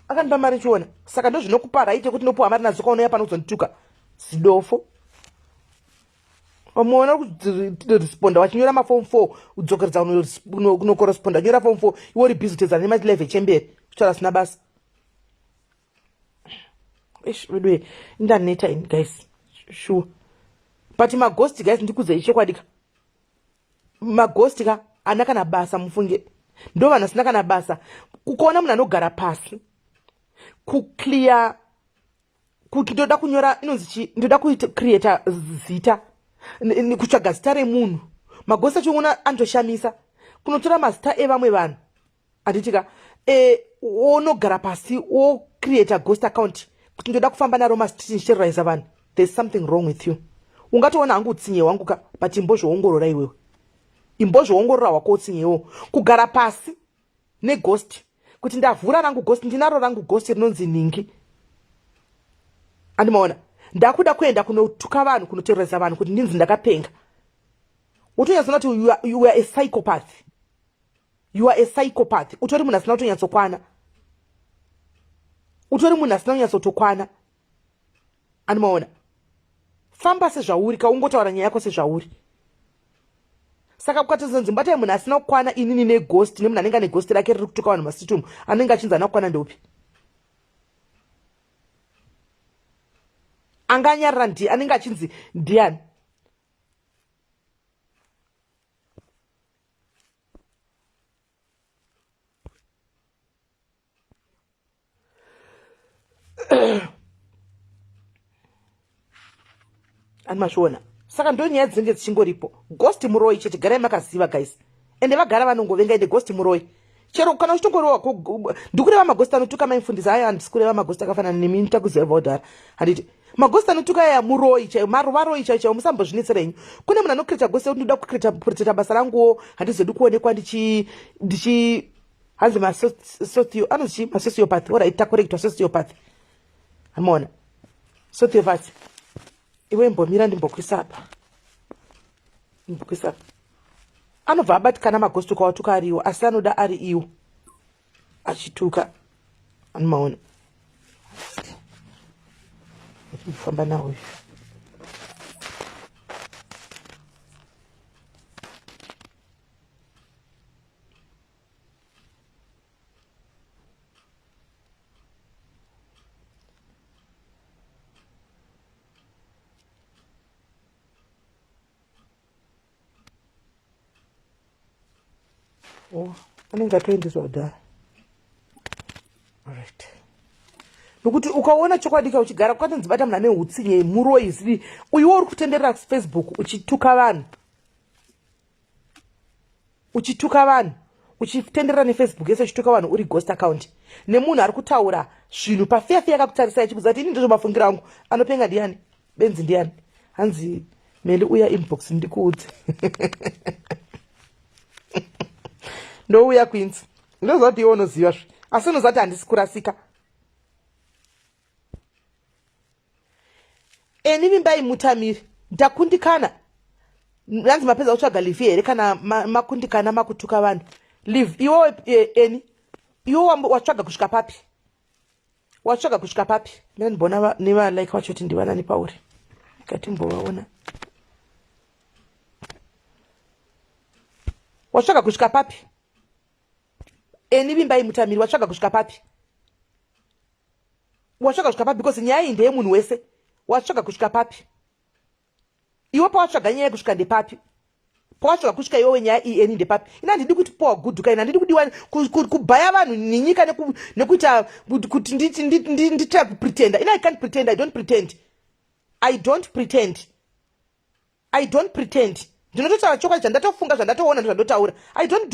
akandipa mari uchiona saka ndo zvinokupa right yekuti nopuwa mari nazuka unouya pano kuzondituka zidofo wamuona kuresponda wachinyora maform 4 udzokeredza unokoresponda nyora form 4 iwe uri busy kutedzana nemalive echemberi kutaura sina basa vedwe ndaneta ini guys sure but maghost guys ndikudzei chekwadika maghost ka ana kana basa mufunge ndo vanhu asina kana basa kukaona munhu anogara pasi kuclear kuti ndoda kunyora inonzi chi ndoda kucreata zita kutsvaga zita remunhu maghost achiona andoshamisa kunotora mazita evamwe vanhu anditika onogara pasi ocreata ghost account kuti ndoda kufamba naro masititi ndichiterroriza vanhu there's something wrong with you ungatoona hangu utsinye wangu ka but imbozvoongorora iwewe imbozvoongorora wako utsinyewo kugara pasi neghost kuti ndavhura rangu ghost ndinaro rangu ghost rinonzi ningi andimaona ndakuda kuenda kunotuka vanhu kunoterroriza vanhu kuti ndinzi ndakapenga utonyatsoona kuti you are a psychopath utori munhu asina kutonyatsokwana utori munhu asina kunyatsotokwana andimaona famba sezvauri kaungotaura nyaya yako sezvauri saka kukatizonzi mbatai munhu asina kukwana inini neghost nemunhu anenge ane ghost rake riri kutuka vanhu masitumu anenge achinzi ana kukwana ndopi anganyarira anenge achinzi ndiani animazviona saka ndo nyaya dzinenge dzichingoripo ghost muroi chete garai makaziva guys ende vagara vanongovenga ende ghost muroi chero kana uchitongoriwa ndikureva maghost anotuka maifundisa aya handisi kureva maghost akafanana nemi nitakuziva vaudhara handiti maghost anotuka aya muroi chaiyo marovaroi chaiyo musambozvinetsera henyu kune munhu anokreta ghost yekuti ndoda kuproteta basa ranguwo handizodi kuonekwa ndichi hanzi masociopath orit takorektwa sociopath amaona sociopath iwe mbomira ndimbokwisa apa anobva abatikana maghost ukawatuka ari iwo asi anoda ari iwo achituka anomaona famba nawo anenge atoendeswa kudhara right nokuti ukaona chokwadi uchigara kwatanzibata munhu ane utsinye muroi ziri uyiwo uri kutenderera Facebook uchituka vanhu uchitenderera nefacebook yese uchituka vanhu uri ghost account nemunhu ari kutaura zvinhu pafefe yakakutarisai chikuza kuti ini ndizvo mafungira angu anopenga ndiani benzi ndiani hanzi meli uya inbox ndikuudze ndouya kwinzi ndozati iwo unoziva zve asi unozati handisi kurasika eni vimbai mutamiri ndakundikana ndanzi mapedza kutsvaga live here kana makundikana makutuka vanhu live iwo eni iwo watsvaga kusvika papi watsvaga kusvika papi? Mina ndibona nevalike vacho kuti ndivanani pauri. Ngatimbovaona. Watsvaga kusvika papi? Eni vimbai mutamiri watsvaga kusvika papi? Watsvaga kusvika papi? Because nyaya iyi ndeyemunhu wese. Watsvaga kusvika papi? Iwe pawatsvaga nyaya yekusvika ndepapi? Pawatsvaga kusvika iwewe nyaya iyi eni ndepapi? Ina handidi kuti pawagudhuka, ina handidi kudiwa kubhaya vanhu nenyika nekuita kuti nditira kupretenda. Ina I can't pretend, I don't pretend. I don't pretend. I don't pretend. Ndinotaura chokwadi zvandatofunga zvandatoona ndozvandotaura. I don't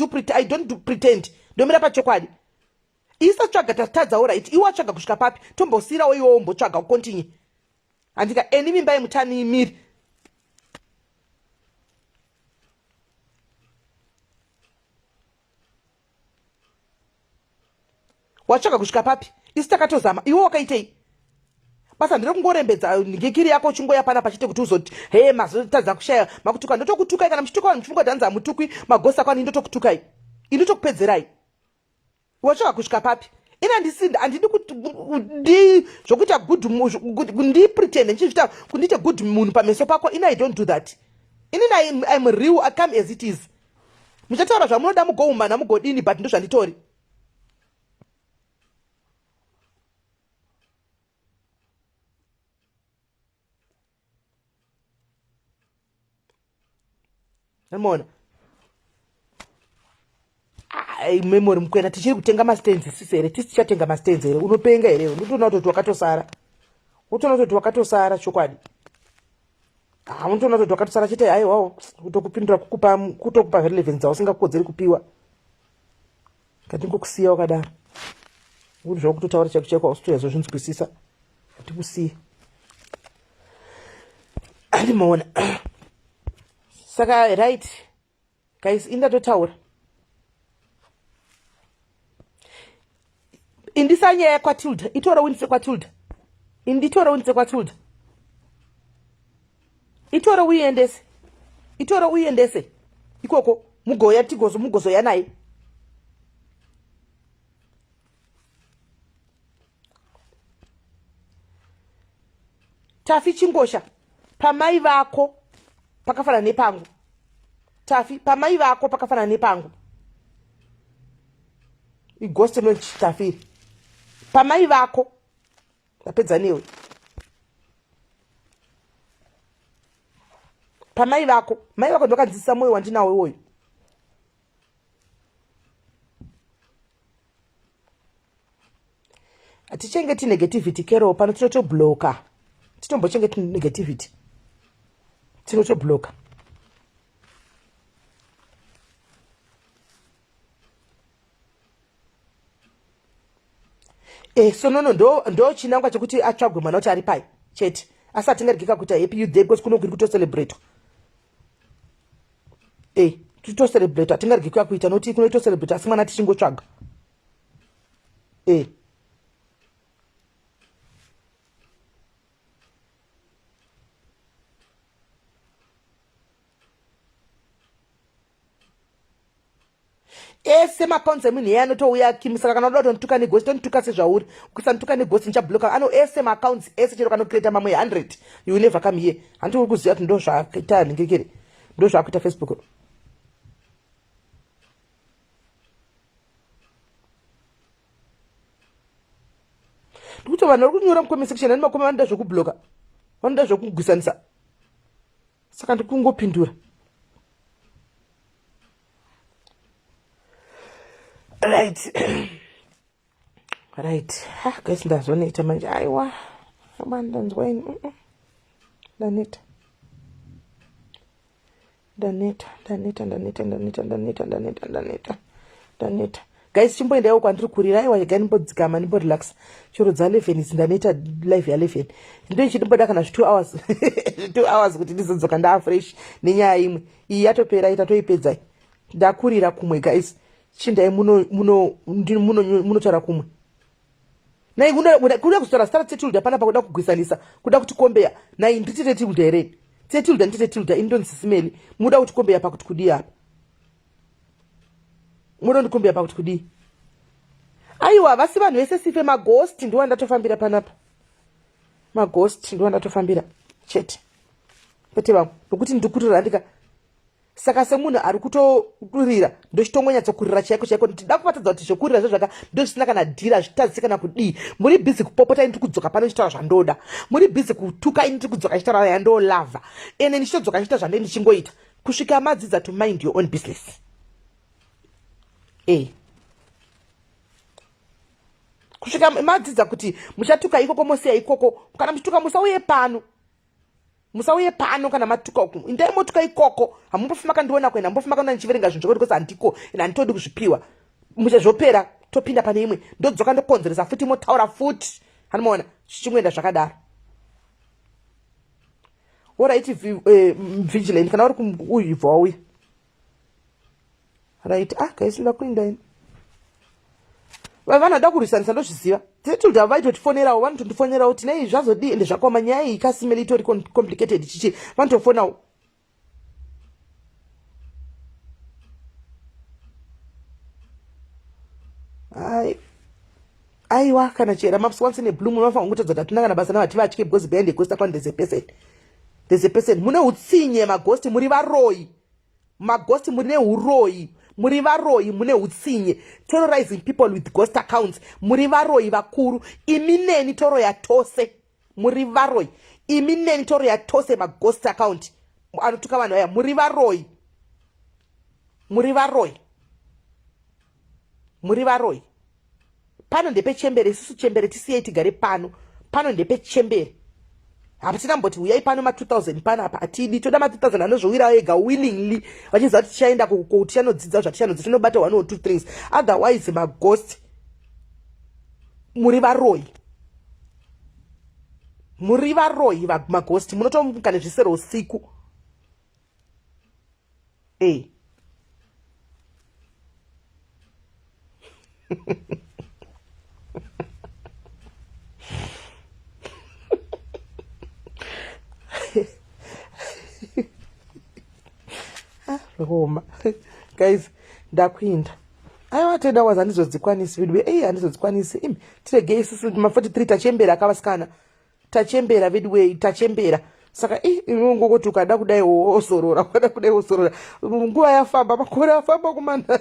do pretend. Ndomira pachokwadi. Isatsvaga tatadzawo right. Iwe watsvaga kusvika papi? Tombosirawo iwewo umbotsvaga ukontinue. Andika eni mimbai mutanimiri. Watsvaga kusvika papi? Isi takatozama. Iwe wakaitei? Basa ndiri kungorembedza ngikiri yako uchingoya pana pachite kuti uzoti he mazotadza kushaya makutuka. Ndotokutukai kana muchituka wanhu muchifunga kuti hanzi hamutukwi magosa kwani ndotokutukai. Inotokupedzerai. Watsvaga kusvika papi? Ina ndisinda handidi kuti zvokuita ndi pretend nchizvita kundite good munhu pameso pako. Ina I don't do that. Inini I'm real, I come as it is. Muchataura zvamunoda mugoumana mugodini but ndo zvanditori. Namona. Memory mkwena tichiri kutenga mastenzi sisere tichatenga mastenzi here unopenga here unotoona kuti wakatosara. Unotoona kuti wakatosara chokwadi. Unotoona kuti wakatosara chete aiwa kutokupindura kutokupa relevance usingakodzeri kupiwa. Ngatingokusiya wakadaro. Uri zvakutotaura chekuchekwa usitoyazo zvinzwisisa. Ngatimusiye. Andimona. Saka right guys indatotaura indisanyaya kwatilda itora winise kwatilda inditora winise kwatilda itora uiendese ikoko mugoya mugozoya naye. Tafi chingosha pamai vako pakafana nepangu. Tafi pamai vako pakafana nepangu. Igoste no chitafiri. Pamai vako tapedza newe. Pamai vako ndokanzisa moyo wandinawo iwoyo. Atichengeti negativity kero pano tinotobloka. Titombochengeti negativity. Tinotobloka. So ndo chinangwa chekuti atsvagwe mwana kuti ari pai chete. Asati ngaregeka kuita happy youth day because kunogiri kutocelebrate. Tutocelebrate atingaregeka kuita noti kunotocelebrate asi mwana tichingotsvaga. Semapounds emunhu iye anotouya akimisaka kana uda kutonituka negosi tonituka sezvauri ukisanituka negosi nichabloka ano maaccounts ese chero kanocreata mamwe 100 you never come here. Handiri kuziva kuti ndo zvaakaita ningekere ndo zvaakuita Facebook. Ndikuti vanhu vari kunyora mucomment section ani makome vanoda zvokubloka vanoda zvokugwisanisa saka ndikungopindura. Right. Guys ndazoneta manje aiwa abandanzwaini ndaneta guys chimboendawo kwandiri kurira aiwa yega nimbodzikama nimborelax chero dza 11 isi ndaneta live ya 11 ndo ichidimboda kana 2 hours 2 hours kuti ndizodzoka ndaafresh nenyaya imwe iyi yatopera itatoipedzai ndakurira kumwe guys chindai munotaura kumwe nai kuda kuzotaura star tetilda pana pakuda kugwisanisa kuda kuti kombeya nai nditi tetilda here tetilda nditi tetilda SIS MELLY muda kuti kombeya pakuti kudii apa muda ndikombeya pakuti kudii Aiwa, vasi vanhu vese sife maghost ndiwo ndatofambira panapa. Maghost ndiwo ndatofambira chete. Pete vamwe nokuti ndikuturira ndika. Saka semunhu ari kutokurira ndochitongonyatsokurira chaiko chaiko ndida kuvatadza kuti zvokurira zvozvaka ndozvisina kana dhira zvitadzisi kana kudii. Muri bhizi kupopota ini tikudzoka pano chitaura zvandoda. Muri bhizi kutuka ini tikudzoka chitaura yandolavha. Ene ndichitodzoka chita zvandei ndichingoita. Kusvika madzidza to mind your own business. Kusvika madzidza kuti muchatuka ikoko mosiya ikoko kana muchituka musauye pano. Musauye pano kana matuka uku. Indai motuka ikoko. Hamumbofuma kandiona kwena. Hamumbofuma kandiona nichiverenga zvinhu zvekuti handiko ina handitodi kuzvipiwa. Muchazvopera topinda pane imwe. Ndodzoka ndokonzeresa futi motaura futi. Hanomaona zvichimboenda zvakadaro. Alright, vigilant kana uri kuibva wauya. Right, guys ndakuinda ini. Vanoda kurwisanisa ndozviziva. Tilda vaitotifonerawo vanotondifonerawo kuti nei zvazodii ende zvakoma nyaya iyi kasimeli itori complicated chichi vanotofonawo. Aiwa kana chera maps once in a blue munofanira kutodza kuti hatina kana basa navati vatye because behind the ghost akwana there's a person. Mune utsinye maghosti muri varoi. Maghosti muri nehuroyi. Muri varoi mune utsinye. Terrorizing people with ghost accounts. Muri varoi vakuru. Imineni toro ya tose. Muri varoi. Imineni toro ya tose ma ghost account. Anotuka vanhu vaya. Muri varoi. Muri varoi. Muri varoi. Pano ndepe chembere. Susu chembere tisiye tigare pano. Pano ndepe chembere. Hapatina mboti uyai pano ma 2000 pana apa atidi toda ma 2000 anozvowira ega willingly vachiziva kuti tichaenda tichanodzidza zvatichanodzidza tinobata 1 or 2 things otherwise ma ghost muri varoi ma ghost munotomukane zvisero usiku Roma. Guys, ndakuinda. Aiwa teda was handizozikwanisi vidwe. Handizozikwanisi. Tiregei sisi ma 43 tachembera akavasikana. Tachembera vidwe tachembera. Saka ngokoti ukada kudai wosorora, ukada kudai wosorora. Nguva yafamba, makore afamba kumanda.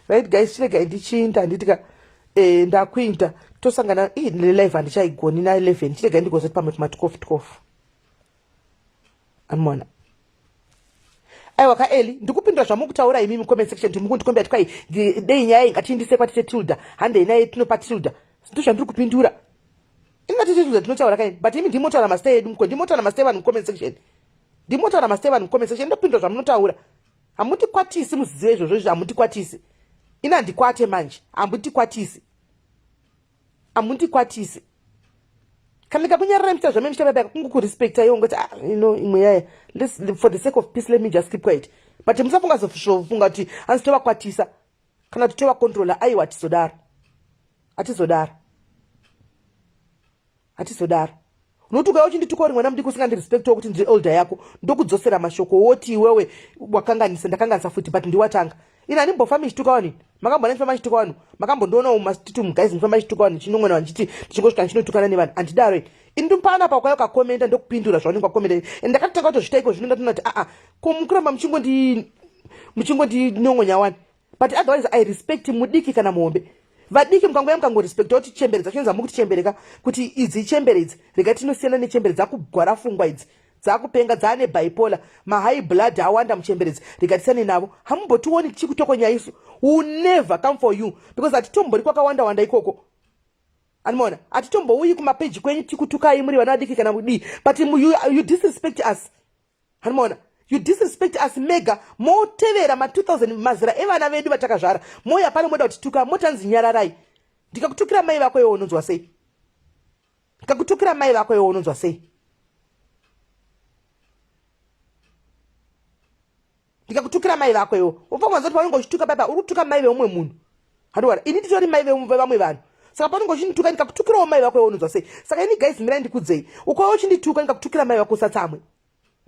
Right guys, tiregei ndichinda nditika ndakuinda. Tosangana live handichaigoni na 11 tiregei ndigozoti pamwe kumatukofu. Anmona. Aiwa kaeli ndikupindura zvamukutaura imi comment section timukundikombera kwai dei nyaya ingatindise kwatite Tilda hande inaye tinopa Tilda ndizvo kupindura ingati Tilda tinotaura kai but imi ndimotaura master edu mko ndimotaura master vanhu comment section ndimotaura master vanhu comment section ndopindura zvamunotaura hamuti kwatisi muzive izvozvo hamuti kwatisi ina ndikwate manje hamuti kwatisi kana kakunyarira mita zvamene mchitaba kungokurespecta iwo ngoti imwe yaya for the sake of peace let me just keep quiet but musafunga zofunga kuti hanzitovakwatisa kana kuti tovakontrola aiwa hatizodaro unotuka uchindituka uri mwana mudiki usingandirespectawo kuti ndiri elder yako ndokudzosera mashoko woti iwewe wakanganisa ndakanganisa futi but ndiwatanga ina ndimbofamba ichituka wani makambona ndifamba ichituka wanu makambondoonawo mastitumu guys ndifamba ichituka wani chinongwana wanchiti ndichingosvika ndichinotukana nevanhu handidaro ini indimpana pakwayo kakomenda ndokupindura zvaunenge wakomenda and ndakatanga kutozvita iko zvino ndatonati mukuramba muchingondinongonya wani but otherwise I respect mudiki kana muhombe vadiki mukangoya mukangorespecta kuti chembere dzachinza mukuti chembereka kuti idzi chembere idzi rega tinosiyana nechembere dzakugwara fungwa idzi dzakupenga dzane bipolar mahigh blood awanda muchemberedzi rikatisane navo hamumbotioni tichikutokonya isu will never come for you because atitombori kwakawanda wanda ikoko animona atitombouyi kumapeji kwenyu tikutukai muri vana vadiki kana mudii but you disrespect us animona you disrespect us mega motevera ma 2000 mazira evana vedu vatakazvara moya pano moda kutituka motanzi nyararai ndikakutukira mai vako iwo unonzwa sei ndikakutukira mai vako iwo ufanganzoti paunenge uchituka baba uri kutuka mai veumwe munhu handowara ini nditori mai vevamwe vanhu saka paunenge uchindituka ndikakutukirawo mai vako iwo unonzwa sei saka ini guys mirai ndikudzei ukawo uchindituka ndikakutukira mai vako usatsamwe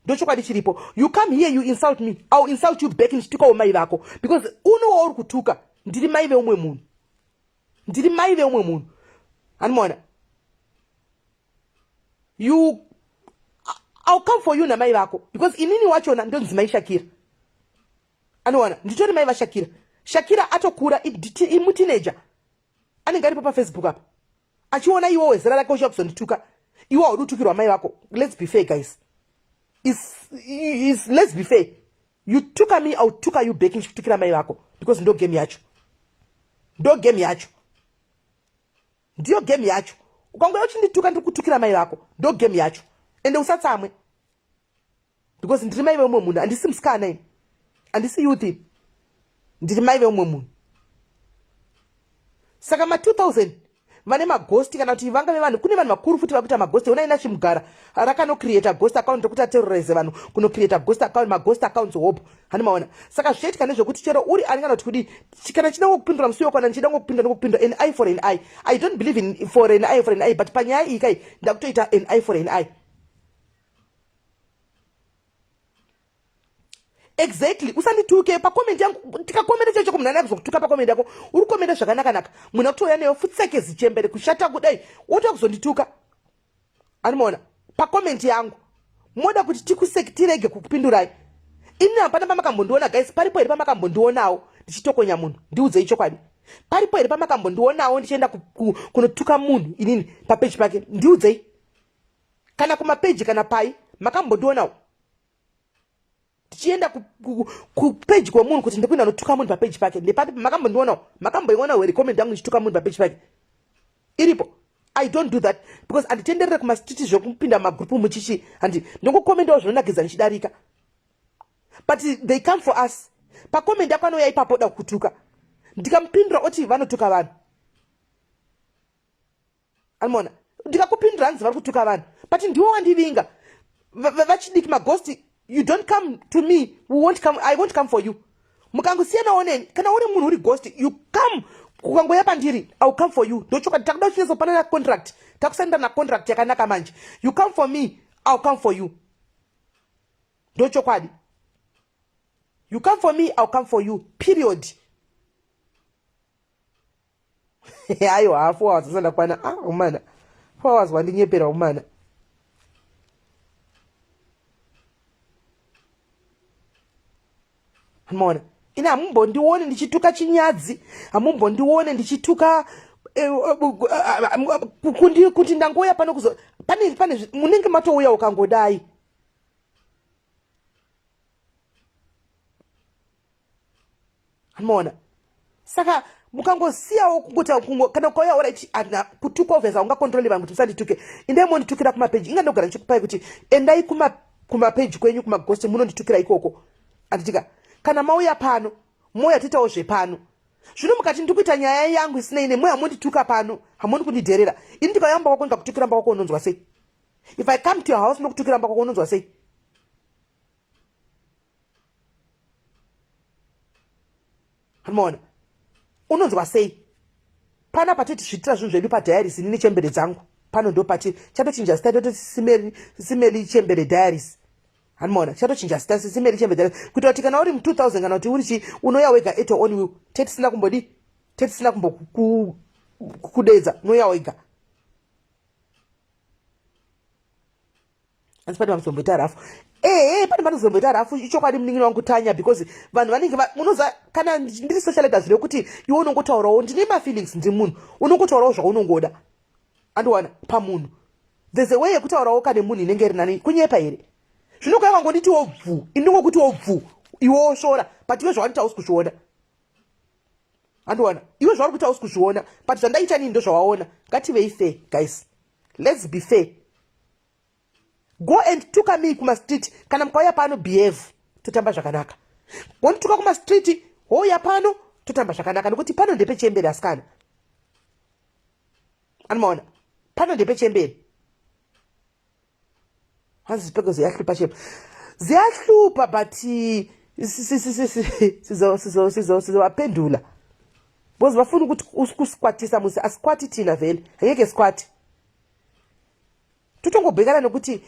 ndochokwadi chiripo. You come here, you insult me, I'll insult you back ndichituka wamai vako, because uno wauri kutuka ndiri mai veumwe munhu, ndiri mai veumwe munhu. Hanimona, I'll come for you namai vako, because inini wachona ndonzi mai Shakira. Anowana, nditori mai vaShakira. Shakira atokura imuteenager. Anenge ari pa Facebook apa. Achiona iwo zera rake uchakuzondituka. Iwo udutukirwa mai vako. Let's be fair, guys. Let's be fair. You tuka me, I'll tuka you back nchitukira mai vako, because ndo game yacho. Ndo game yacho. Ndiyo game yacho. Ukangoya uchindituka ndikutukira mai vako, ndo game yacho. Ende usatsamwe. Because ndiri mai veumwe munhu, andisi musikana ini. Andisi youth. Ndiri mai veumwe munhu. Saka ma 2000 vane maghost kana kuti vanga vevanhu, kune vanhu makuru futi vakuita maghost. Una ina chimugara rakano create ghost account kuti terrorize vanhu, kuno create ghost account, maghost accounts hope. Hani maona. Saka zvichaitika nezvekuti chero uri aningana kuti kudi kana chida ngokupindura musiwo kana chida ngokupindura an eye for an eye. I don't believe in for an eye, but panyaya iyi kai ndakutoita an eye for an eye. Exactly. Usandituke pa comment yangu, tika comment chacho kumnana kuzokutuka pa comment yako. Uri comment zvakanaka naka. Muna kutoya neyo futseke zichembere kushata kudai. Wote kuzondituka. Animona. Pa comment yangu. Moda kuti tikusekitirege kukupindurai. Ini apana pamakambondiona guys, paripo iri pamakambondionawo ndichitokonya munhu. Ndiudze icho kwadi. Paripo iri pamakambondionawo ndichienda kunotuka munhu inini pa page pake. Ndiudze. Kana kuma page kana pai makambondionawo. Tichienda ku page kwa munhu kuti ndikuenda notuka munhu pa page pake. Ndepati makambondiona, makamboiona we comment yangu ndichituka munhu pa page pake. Iripo. I don't do that because anditenderere kuma street zvokupinda magroup muchichi andi ndongokomentawo zvinonakidza ndichidarika. But they come for us. Pa comment yako anouya ipapo da kutuka. Ndikampindura oti vanotuka vanhu. Almona. Ndikakupindura hanzi vari kutuka vanhu. But ndiwo wandivinga. Vachidiki maghost. You don't come to me, I won't come for you. Mukangusiyana oneni, kana uri munhu uri ghost, you come kukangoya pandiri, I'll come for you. Ndochoka takuda uchinzo pana na contract, takusenda na contract yakanaka manje. You come for me, I'll come for you. Ndochokwadi. You come for me, I'll come for you. Period. Aiwa, 4 hours sasa kwana. Umana. 4 hours wandinyepera umana. Mona, ina amumbondione ndichituka chinyadzi, amumbondione ndichituka kuti ndangoya pano kuzo pane munenge matouya ukangodai. Mona. Saka mukangosiyawo kungota kana ukauya ora ichi ana kutuka oveza unga control vanhu kuti usandituke. Inde monditukira kuma page. Inga ndogara ndichikupai kuti endai kuma page kwenyu kuma ghost munonditukira ikoko. Anditika kana mauya pano, moya titawo zvepano. Zvino mukati ndikuita nyaya yangu isina ine, moya mondituka pano, hamoni kundidherera. Ini ndikayamba kwako ndikakutukira mbako unonzwa sei? If I come to your house nokutukira mbako unonzwa sei? Hamona. Unonzwa sei? Pana patiti zvitira zvinhu zvedu padiaries nini chembere dzangu. Pano ndo pati chatochinja style toti simeli chembere diaries. Hanimona, chatochinja stance simeli chembere kuti kuti kana uri mu 2000 kana kuti uri unoya wega eto on you tetisina kumbodi tetisina kumbo kudedza unoya wega. Ansipati vamuzomboita rafu. Pane vanozomboita rafu icho kwadi muningiro wangu tanya because vanhu vanenge unoza kana ndiri social leaders rekuti iwe unongotaurawo ndine ma feelings ndi munhu unongotaurawo zvaunongoda. Andiwana pamunhu. There's a way yekutaurawo kana munhu inenge iri nani kunyepa here. Zvino kwa ngonditi wobvu, indingokuti wobvu, iwe oshora, but iwe zvawandita usikuzviona. Andiwana, iwe zvauri kuita usikuzviona, but zvandaita nini ndo zvawaona. Ngativei fair, guys. Let's be fair. Go and tuka me kuma street, kana mkauya pano behave, totamba zvakanaka. Wontuka kuma street, hoya pano, totamba zvakanaka, nokuti pano ndepe chembere asikana. Andimaona, pano ndepe chembere. Hanzi zipeko ziyahlupa shepu. Ziyahlupa but sizowapendula. Bozi bafuna ukuthi usikwatisa musi asikwati thina vele. Angeke sikwati. Tutongobhekana nokuthi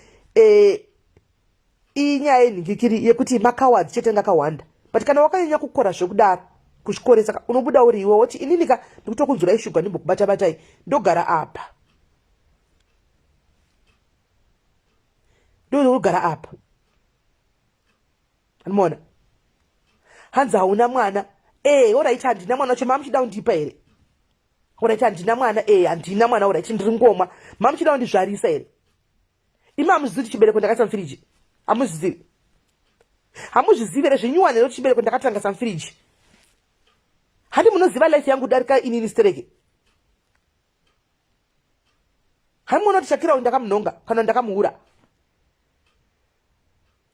inyaya yenhingikiri yekuti makawadzi chete ngakawanda. But kana wakanyanya kukora zvekudaro kuzvikoresa unobuda uri iwe woti ininika ndikutokunzwirai shuga ndimbokubata batai ndogara apa. Ndogara apa. Unaona? Hanzi hauna mwana. Alright handina mwana wacho mamuchida kundipa here. Alright handina mwana handina mwana alright ndiri ngomwa. Mamuchida kundizvarisa here. Imamuzvizivi chibereko ndakatsa mufiriji. Hamuzvizivi. Hamuzvizivi here zvinyuwane kuti chibereko ndakatanga samufiriji. Handi munoziva life yangu darika inini stereke. Handi munoona kuti Shakira ndakamunonga kana ndakamuura.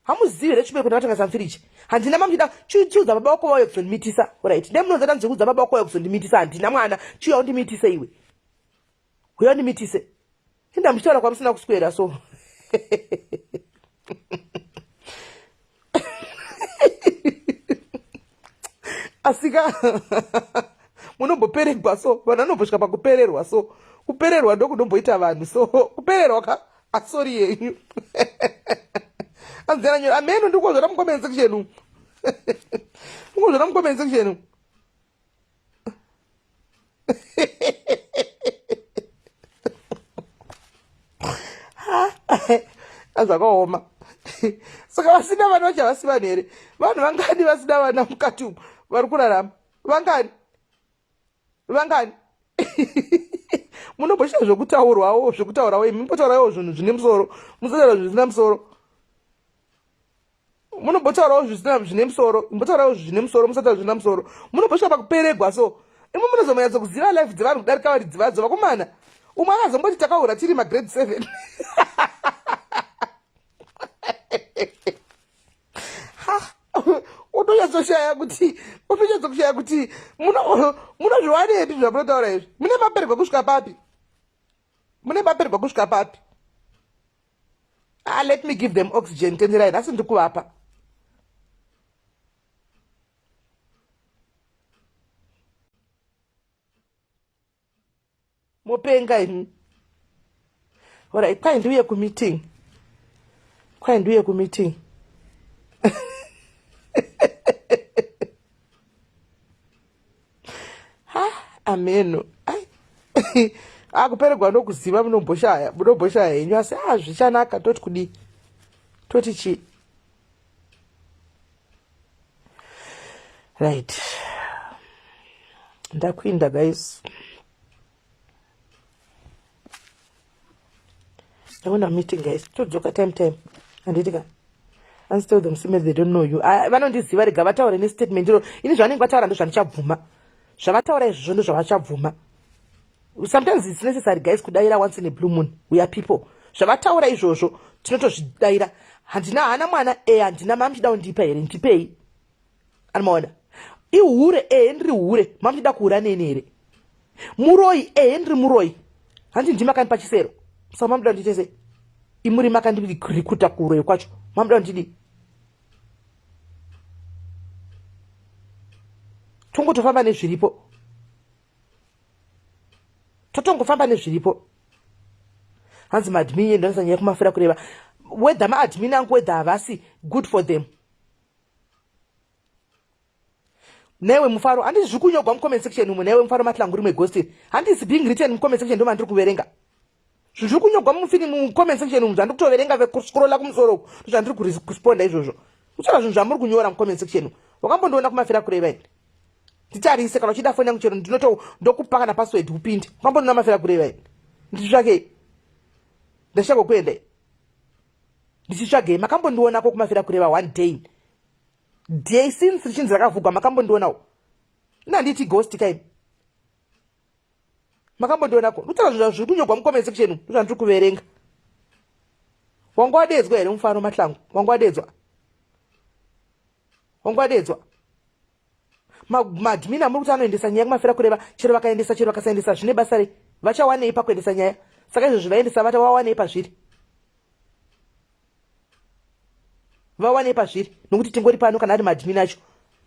Hamuzivi here chibereko ndakatanga samufiriji. Handina mamuchida chiudza baba wako wauya kuzondimitisa. Alright. Ndemunonzata ndikuudza baba wako wauya kuzondimitisa handina mwana. Chiuya undimitise iwe. Uya undimitise. Ndamuchitaura kwamusina kuswera so. Asika munomboperegwa so vanhu vanombosvika pakupererwa so kupererwa ndokunomboita vanhu so kupererwa asori yenyu. Anzera nyo ameno ndikozvona mucomment section. Mukozvona mucomment section. Azakaoma. Saka vasina vanhu vachavasiva here. Vanhu vangani vasina vana mukati umu vari kurarama. Vangani. Munomboshaya zvekutaurawo imi mumbotaurawo zvinhu zvine musoro. Musataura zvinhu zvisina musoro. Munombotaurawo zvine musoro. Mumbotaurawo zvine musoro musataura zvina musoro. Munomboshaya pakuperegwa so. Imi munozomanyatsa kuziva life dzevanhu kudarika varidzivadzo vakomana. Umwe akazomboti takaura tiri magrade 7. Unonyatsoshaya kuti munozviwana here zvamunotaura izvi. Mune mapererwa kusvika papi? Let me give them oxygen tenderai asi ndikuvapa. Mopenga imi. Alright, kwai ndiuye kumeeting. Ameno. Akupererwa nokuziva munomboshaya henyu asi zvichanaka toti kudi. Toti chi. Right. Ndakwinda guys. I want a meeting guys. Todzoka time. Anditika. And tell them simple they don't know you. Vanondiziva rega vataura ne statement iro. Ini zvanenge vataura ndo zvanichabvuma. Zvavataura izvo ndo zvavachabvuma. Sometimes it's necessary guys kudaira once in a blue moon. We are people. Zvavataura izvozvo tinotozvidaira. Hana mwana handina mamuchida kundipa here ndipei. Anomaona. Ihure ndiri hure. Mamuchida kuura neni here. Muroi ndiri muroi. Handi ndima kanipa chisero. Saka mamuda nditese. Imuri makandikuta kuroyo kwacho. Mamuda ndidi. Tongotofamba nezviripo. Totongofamba nezviripo. Hanzi maadmin endonasa nyaya kumafira kureva. Whether maadmin angu whether havasi good for them. Newe mufaro handisi zviri kunyogwa mucomment section umwe newe mufaro matlangu rimwe ghosting. Handisi being written mucomment section ndo mandiri kuverenga. Zviri kunyogwa mucomment section umwe zvandiri kutoverenga vekuscrolla kumusoro zvandiri kuresponda izvozvo. Uchaona zvinhu zvamuri kunyora mucomment section. Wakambondiona kumafira kureva here. Nditarise kana uchida foni yangu chero ndokupa kana password upinde. Wakambondiona mafira kureva here. Nditsvake. Ndashaka kuenda. Ndichitsvage makambondiona ko kumafira kureva one day. Day since richinzi rakavhugwa makambondionawo. Nanditi ghost kai. Makambondionako. Ndutaura zvinhu zviri kunyogwa mucomment section ndandiri kuverenga. Wangu wadedzwa here mufaro matlangu. Wangu wadedzwa. Madmin amuri kuti anoendesa nyaya kumafira kureva chero vakaendesa chero vakasaendesa zvine basa rei. Vachawanei pakuendesa nyaya. Saka izvozvo vaendesa vawanei pazviri. Vawanei pazviri. Nokuti tingori pano kana ari madmin acho.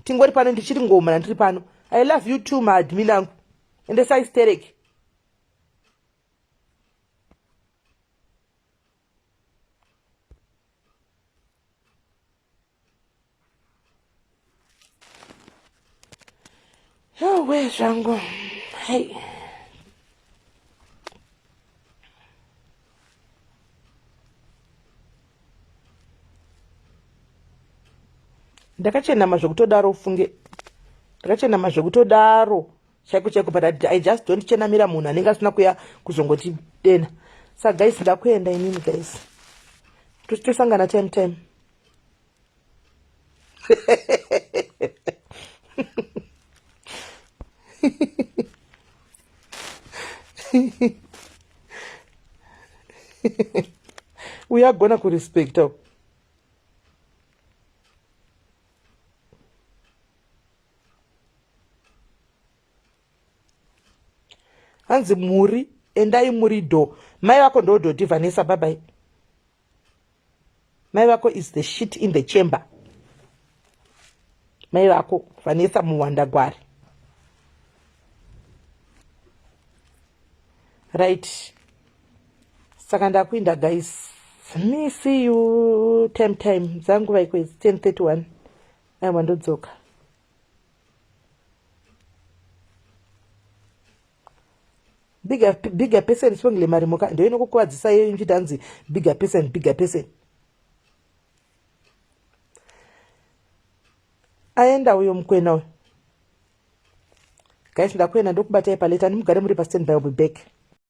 Tingori pano ndichiri ngoma ndiri pano. I love you too madmin angu. Endesa istereki. we zvangu. Hey. Ndakachenama zvekutodaro ufunge. Ndakachenama zvekutodaro. Chaiko but I just don't chenamira munhu anenge asina kuya kuzongoti dena. Saka guys ndakuenda inini guys. Tosangana time. We are gonna respect her. Hanzi muri endai muri do. Mai vako ndo doti Vanessa, bye bye. Mai vako is the shit in the chamber. Mai vako Vanessa muwanda gwari. Right. Saka ndakuinda guys. Me see you time. Zangu vaiko is 10:31. Aiwa ndodzoka. Bigger person swingile marimuka. Ndio inokukwadzisa yeye inchitanzi bigger person. Aenda uyo mkwena we. Guys ndakuenda ndokubatai paleta nimugare muri pa stand by, I'll be back.